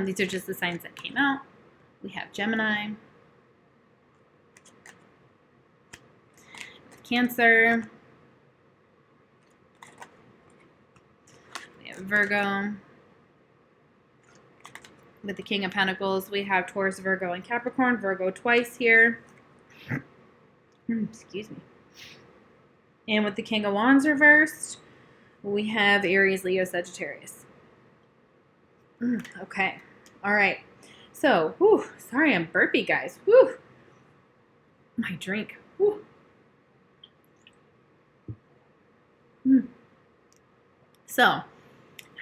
These are just the signs that came out. We have Gemini, Cancer, we have Virgo. With the King of Pentacles, we have Taurus, Virgo, and Capricorn. Virgo twice here. Excuse me. And with the King of Wands reversed, we have Aries, Leo, Sagittarius. Okay. All right. So, sorry I'm burpy, guys. My drink. So,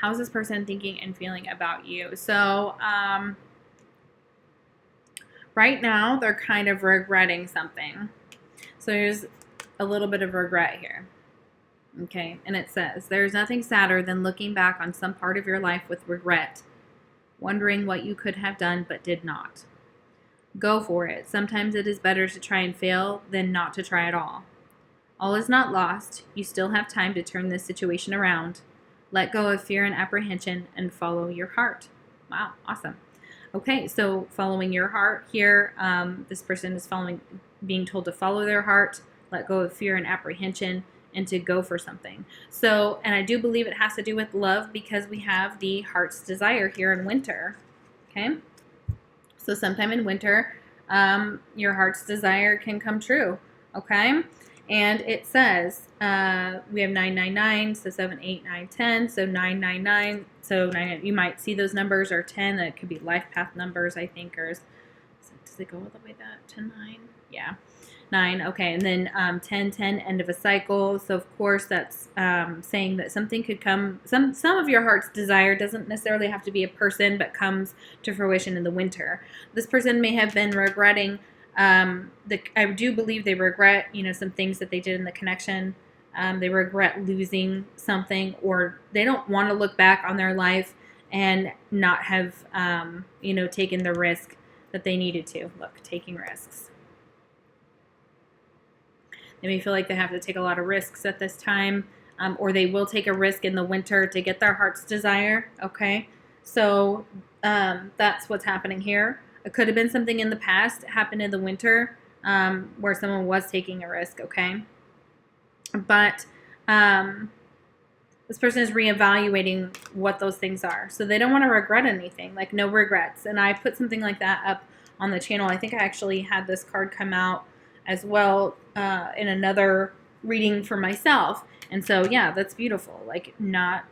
how's this person thinking and feeling about you? So, right now, they're kind of regretting something. So, there's a little bit of regret here. Okay, and it says, there's nothing sadder than looking back on some part of your life with regret, wondering what you could have done but did not. Go for it. Sometimes it is better to try and fail than not to try at all. All is not lost. You still have time to turn this situation around. Let go of fear and apprehension and follow your heart. Wow, awesome. Okay, so following your heart here, this person is being told to follow their heart, let go of fear and apprehension, and to go for something. So, and I do believe it has to do with love because we have the heart's desire here in winter. Okay, so sometime in winter, your heart's desire can come true. Okay. And it says, we have 999, so 7, 8, 9, 10, so 999, so 9, you might see those numbers, or 10, that could be life path numbers, I think, or does it go all the way that, 10, 9? Yeah, 9, okay, and then 10, 10, end of a cycle, so of course that's saying that something could come, some of your heart's desire doesn't necessarily have to be a person, but comes to fruition in the winter. This person may have been regretting I do believe they regret, some things that they did in the connection. They regret losing something, or they don't want to look back on their life and not have, taken the risk that they needed to. Look, taking risks. They may feel like they have to take a lot of risks at this time, or they will take a risk in the winter to get their heart's desire. Okay, so that's what's happening here. It could have been something in the past, happened in the winter, where someone was taking a risk, okay? But this person is reevaluating what those things are. So they don't want to regret anything, like no regrets. And I put something like that up on the channel. I think I actually had this card come out as well in another reading for myself. And so, yeah, that's beautiful. Like not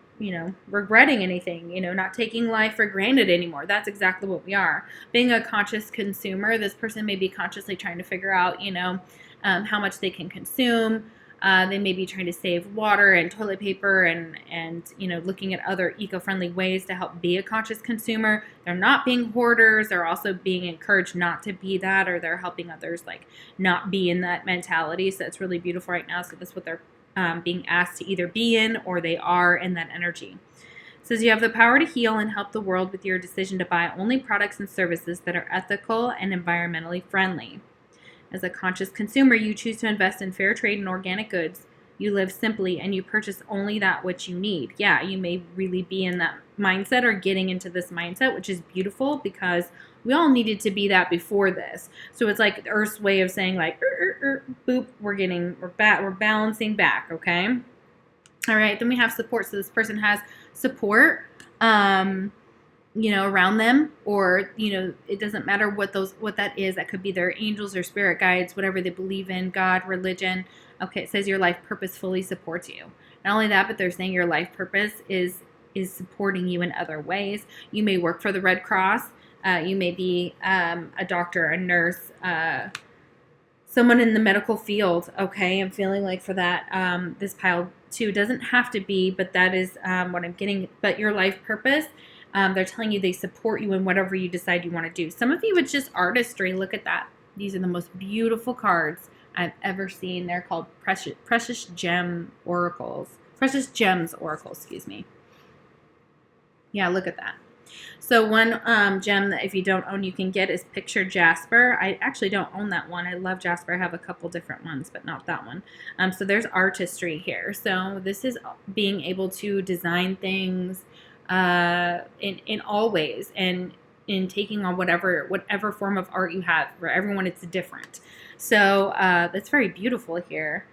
regretting anything, not taking life for granted anymore. That's exactly what we are. Being a conscious consumer, this person may be consciously trying to figure out, how much they can consume. They may be trying to save water and toilet paper and looking at other eco-friendly ways to help be a conscious consumer. They're not being hoarders. They're also being encouraged not to be that, or they're helping others not be in that mentality. So it's really beautiful right now. So that's what they're being asked to either be in, or they are in that energy. It says you have the power to heal and help the world with your decision to buy only products and services that are ethical and environmentally friendly. As a conscious consumer, you choose to invest in fair trade and organic goods, You live simply and you purchase only that which you need. Yeah, you may really be in that mindset or getting into this mindset, which is beautiful because we all needed to be that before this. So it's like the Earth's way of saying like, boop, we're balancing back, okay? All right, then we have support. So this person has support, around them, or, it doesn't matter what that is. That could be their angels or spirit guides, whatever they believe in, God, religion. Okay, it says your life purpose fully supports you. Not only that, but they're saying your life purpose is supporting you in other ways. You may work for the Red Cross. You may be a doctor, a nurse, someone in the medical field. Okay, I'm feeling like for that, this pile too doesn't have to be, but that is what I'm getting. But your life purpose, they're telling you they support you in whatever you decide you want to do. Some of you, it's just artistry. Look at that. These are the most beautiful cards I've ever seen. They're called Precious Gems Oracles, excuse me. Yeah, look at that. So one gem that if you don't own, you can get is Picture Jasper. I actually don't own that one. I love Jasper. I have a couple different ones, but not that one. So there's artistry here. So this is being able to design things in all ways, and in taking on whatever form of art you have. For everyone, it's different. So that's very beautiful here.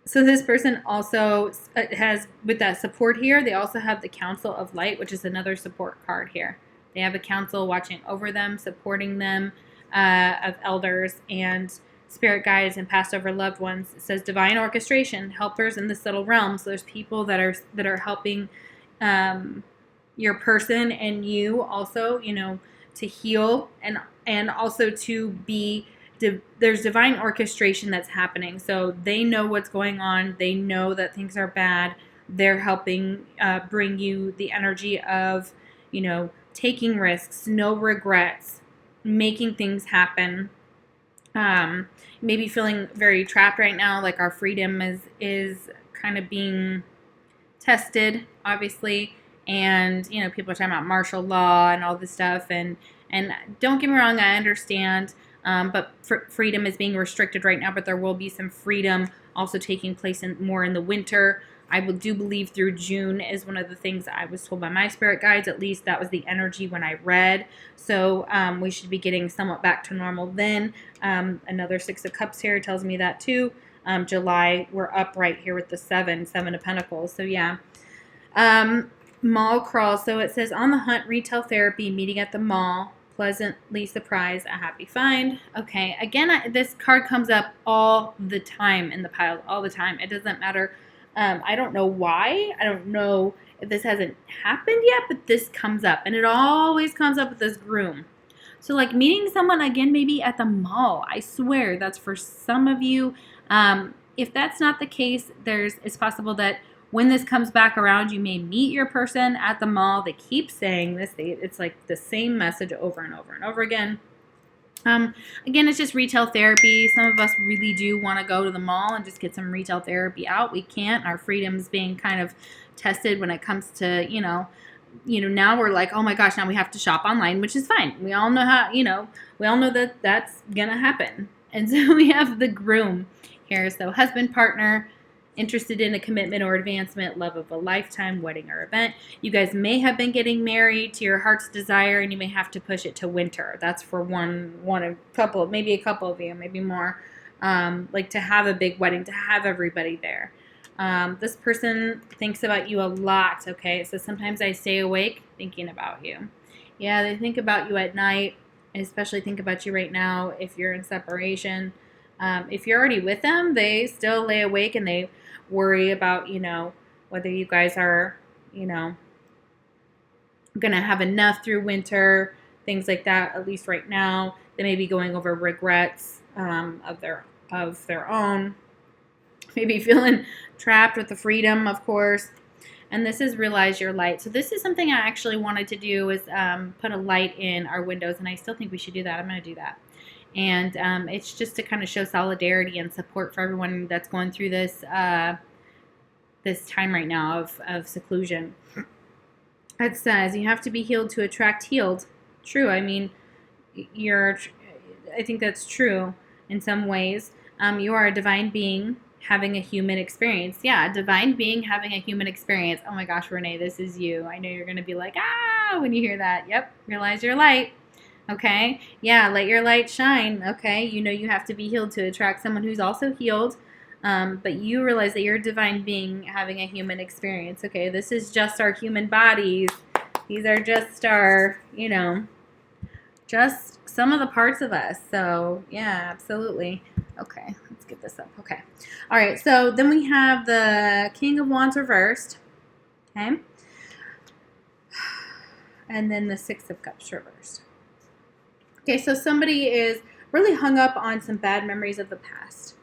So this person also has, with that support here, they also have the Council of Light, which is another support card here. They have a council watching over them, supporting them, of elders and spirit guides and passed over loved ones. It says divine orchestration, helpers in the subtle realms. So there's people that are helping your person and you also, to heal and also to be. There's divine orchestration that's happening. So they know what's going on. They know that things are bad. They're helping bring you the energy of, taking risks, no regrets, making things happen. Maybe feeling very trapped right now, like our freedom is kind of being tested, obviously. And, people are talking about martial law and all this stuff. And don't get me wrong, I understand. But freedom is being restricted right now, but there will be some freedom also taking place more in the winter. I do believe through June is one of the things I was told by my spirit guides. At least that was the energy when I read. So we should be getting somewhat back to normal then. Another Six of Cups here tells me that too. July, we're up right here with the Seven of Pentacles. So yeah. Mall crawl. So it says on the hunt, retail therapy, meeting at the mall. Pleasantly surprised, a happy find. Okay, again, this card comes up all the time in the piles, all the time. It doesn't matter. I don't know why. I don't know if this hasn't happened yet, but this comes up. And it always comes up with this groom. So like meeting someone again, maybe at the mall. I swear that's for some of you. If that's not the case, it's possible that when this comes back around, you may meet your person at the mall. They keep saying this. It's like the same message over and over and over again. Again, it's just retail therapy. Some of us really do want to go to the mall and just get some retail therapy out. We can't. Our freedom's being kind of tested when it comes to, now we're like, oh my gosh, now we have to shop online, which is fine. We all know how, we all know that that's going to happen. And so we have the groom here. So husband, partner, interested in a commitment or advancement, love of a lifetime, wedding or event. You guys may have been getting married to your heart's desire, and you may have to push it to winter. That's for a couple, maybe a couple of you, maybe more. Like to have a big wedding, to have everybody there. This person thinks about you a lot, okay? So sometimes I stay awake thinking about you. Yeah, they think about you at night. I especially think about you right now if you're in separation. If you're already with them, they still lay awake and they worry about, whether you guys are, going to have enough through winter, things like that. At least right now, they may be going over regrets of their own. Maybe feeling trapped with the freedom, of course. And this is Realize Your Light. So this is something I actually wanted to do, is put a light in our windows, and I still think we should do that. I'm going to do that. And it's just to kind of show solidarity and support for everyone that's going through this this time right now of seclusion. It says you have to be healed to attract healed. True. I mean, I think that's true in some ways. You are a divine being. having a human experience. Yeah, divine being having a human experience. Oh my gosh, Renee, this is you. I know you're going to be like, ah, when you hear that. Yep, realize your light. Okay, yeah, let your light shine. Okay, you know you have to be healed to attract someone who's also healed. But you realize that you're a divine being having a human experience. Okay, this is just our human bodies. These are just our, you know, just some of the parts of us. So, yeah, absolutely. Okay, let's get this up. Okay. All right, so then we have the King of Wands reversed. Okay. And then the Six of Cups reversed. Okay, so somebody is really hung up on some bad memories of the past.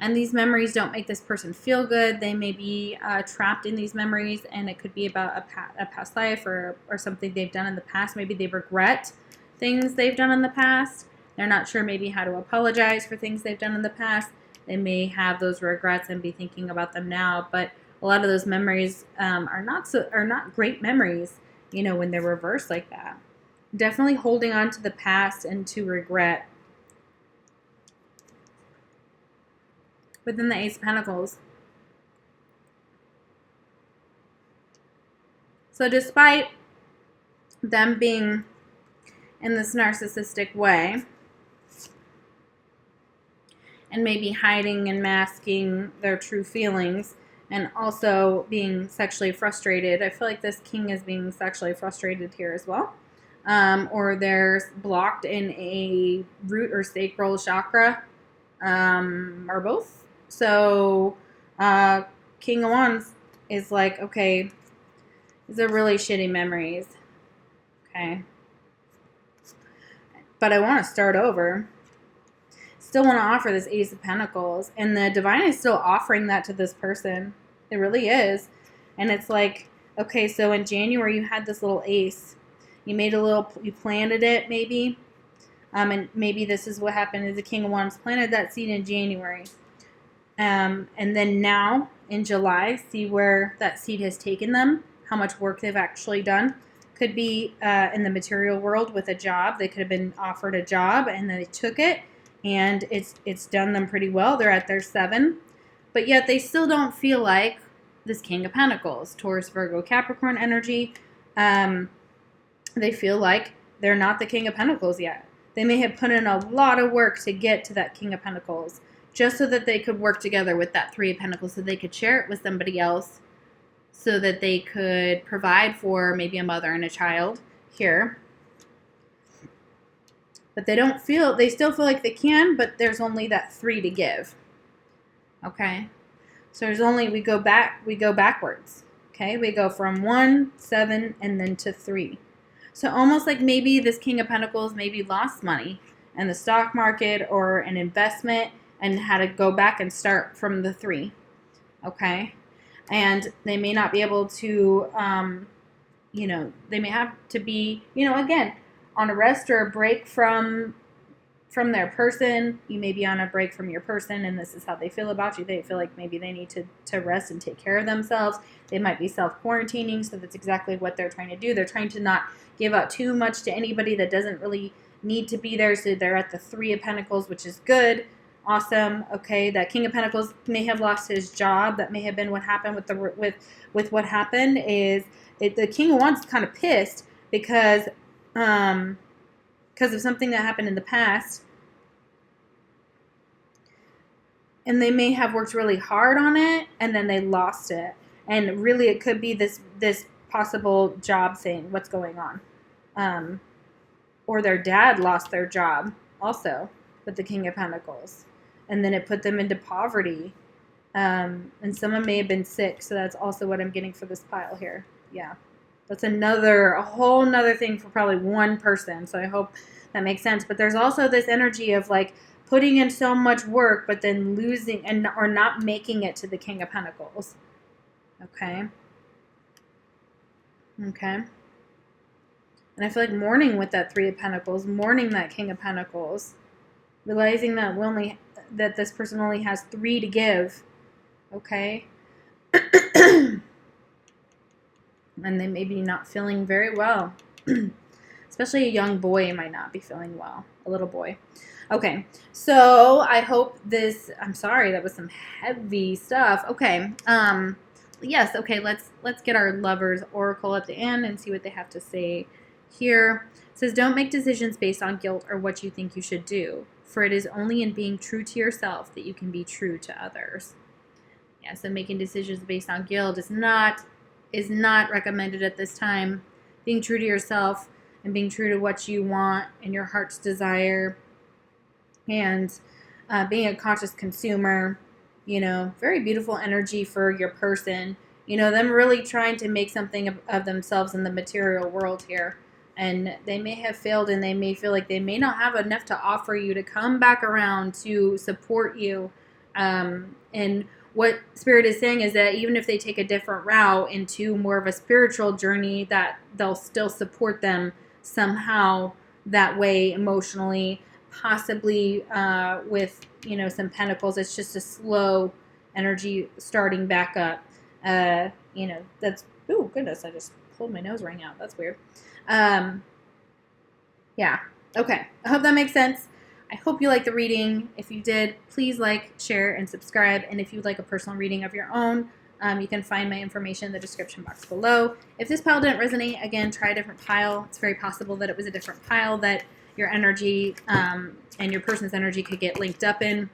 And these memories don't make this person feel good. They may be trapped in these memories, and it could be about a past life or something they've done in the past. Maybe they regret things they've done in the past. They're not sure maybe how to apologize for things they've done in the past. They may have those regrets and be thinking about them now, but a lot of those memories are not great memories, you know, when they're reversed like that. Definitely holding on to the past and to regret. But then the Ace of Pentacles. So despite them being in this narcissistic way and maybe hiding and masking their true feelings and also being sexually frustrated, I feel like this king is being sexually frustrated here as well. Or they're blocked in a root or sacral chakra, or both. So, King of Wands is like, okay, these are really shitty memories. Okay. But I want to start over. Still want to offer this Ace of Pentacles. And the Divine is still offering that to this person. It really is. And it's like, okay, so in January you had this little ace. You planted it maybe. And maybe this is what happened is the King of Wands planted that seed in January. And then now in July, see where that seed has taken them, how much work they've actually done. Could be in the material world with a job. They could have been offered a job and they took it, and it's done them pretty well. They're at their 7, but yet they still don't feel like this King of Pentacles, Taurus, Virgo, Capricorn energy. They feel like they're not the King of Pentacles yet. They may have put in a lot of work to get to that King of Pentacles, just so that they could work together with that 3 of Pentacles, so they could share it with somebody else, so that they could provide for maybe a mother and a child here. But they still feel like they can, but there's only that 3 to give. Okay? So we go backwards. Okay? We go from 1, 7, and then to 3. So almost like maybe this King of Pentacles maybe lost money in the stock market or an investment and had to go back and start from the 3. Okay? And they may not be able to, they may have to be, again, on a rest or a break from their person. You may be on a break from your person, and this is how they feel about you. They feel like maybe they need to rest and take care of themselves. They might be self-quarantining, so that's exactly what they're trying to do. They're trying to not give out too much to anybody that doesn't really need to be there, so they're at the 3 of Pentacles, which is good. Awesome. Okay, that King of Pentacles may have lost his job. That may have been what happened with what happened is the King of Wands is kind of pissed because of something that happened in the past, and they may have worked really hard on it and then they lost it. And really, it could be this possible job thing. What's going on? Or their dad lost their job also with the King of Pentacles. And then it put them into poverty. And someone may have been sick. So that's also what I'm getting for this pile here. Yeah. That's a whole nother thing for probably one person. So I hope that makes sense. But there's also this energy of like putting in so much work, but then losing or not making it to the King of Pentacles. Okay. Okay. And I feel like mourning with that 3 of Pentacles, mourning that King of Pentacles, realizing that that this person only has 3 to give. Okay. And they may be not feeling very well. This especially a young boy might not be feeling well, a little boy. Okay, so I hope this, I'm sorry, that was some heavy stuff. Okay, yes, okay, let's get our Lovers Oracle at the end and see what they have to say here. It says, don't make decisions based on guilt or what you think you should do, for it is only in being true to yourself that you can be true to others. Yeah, so making decisions based on guilt is not recommended at this time. Being true to yourself and being true to what you want and your heart's desire, and being a conscious consumer, you know, very beautiful energy for your person. You know, them really trying to make something of themselves in the material world here. And they may have failed, and they may feel like they may not have enough to offer you to come back around to support you. And what Spirit is saying is that even if they take a different route into more of a spiritual journey, that they'll still support them somehow that way emotionally, possibly with, you know, some pentacles. It's just a slow energy starting back up. You know, that's, oh goodness, I just pulled my nose ring out. That's weird. Yeah. Okay. I hope that makes sense. I hope you liked the reading. If you did, please like, share, and subscribe. And if you'd like a personal reading of your own, you can find my information in the description box below. If this pile didn't resonate, again, try a different pile. It's very possible that it was a different pile that your energy and your person's energy could get linked up in.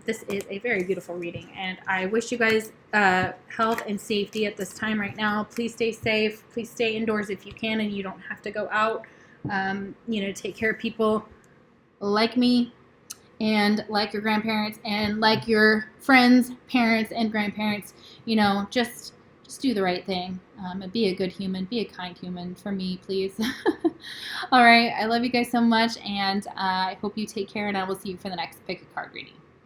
This is a very beautiful reading, and I wish you guys health and safety at this time right now. Please stay safe. Please stay indoors if you can, and you don't have to go out. You know, take care of people like me and like your grandparents and like your friends, parents, and grandparents. You know, just do the right thing and be a good human, be a kind human for me, please. All right, I love you guys so much, and I hope you take care, and I will see you for the next pick a card reading.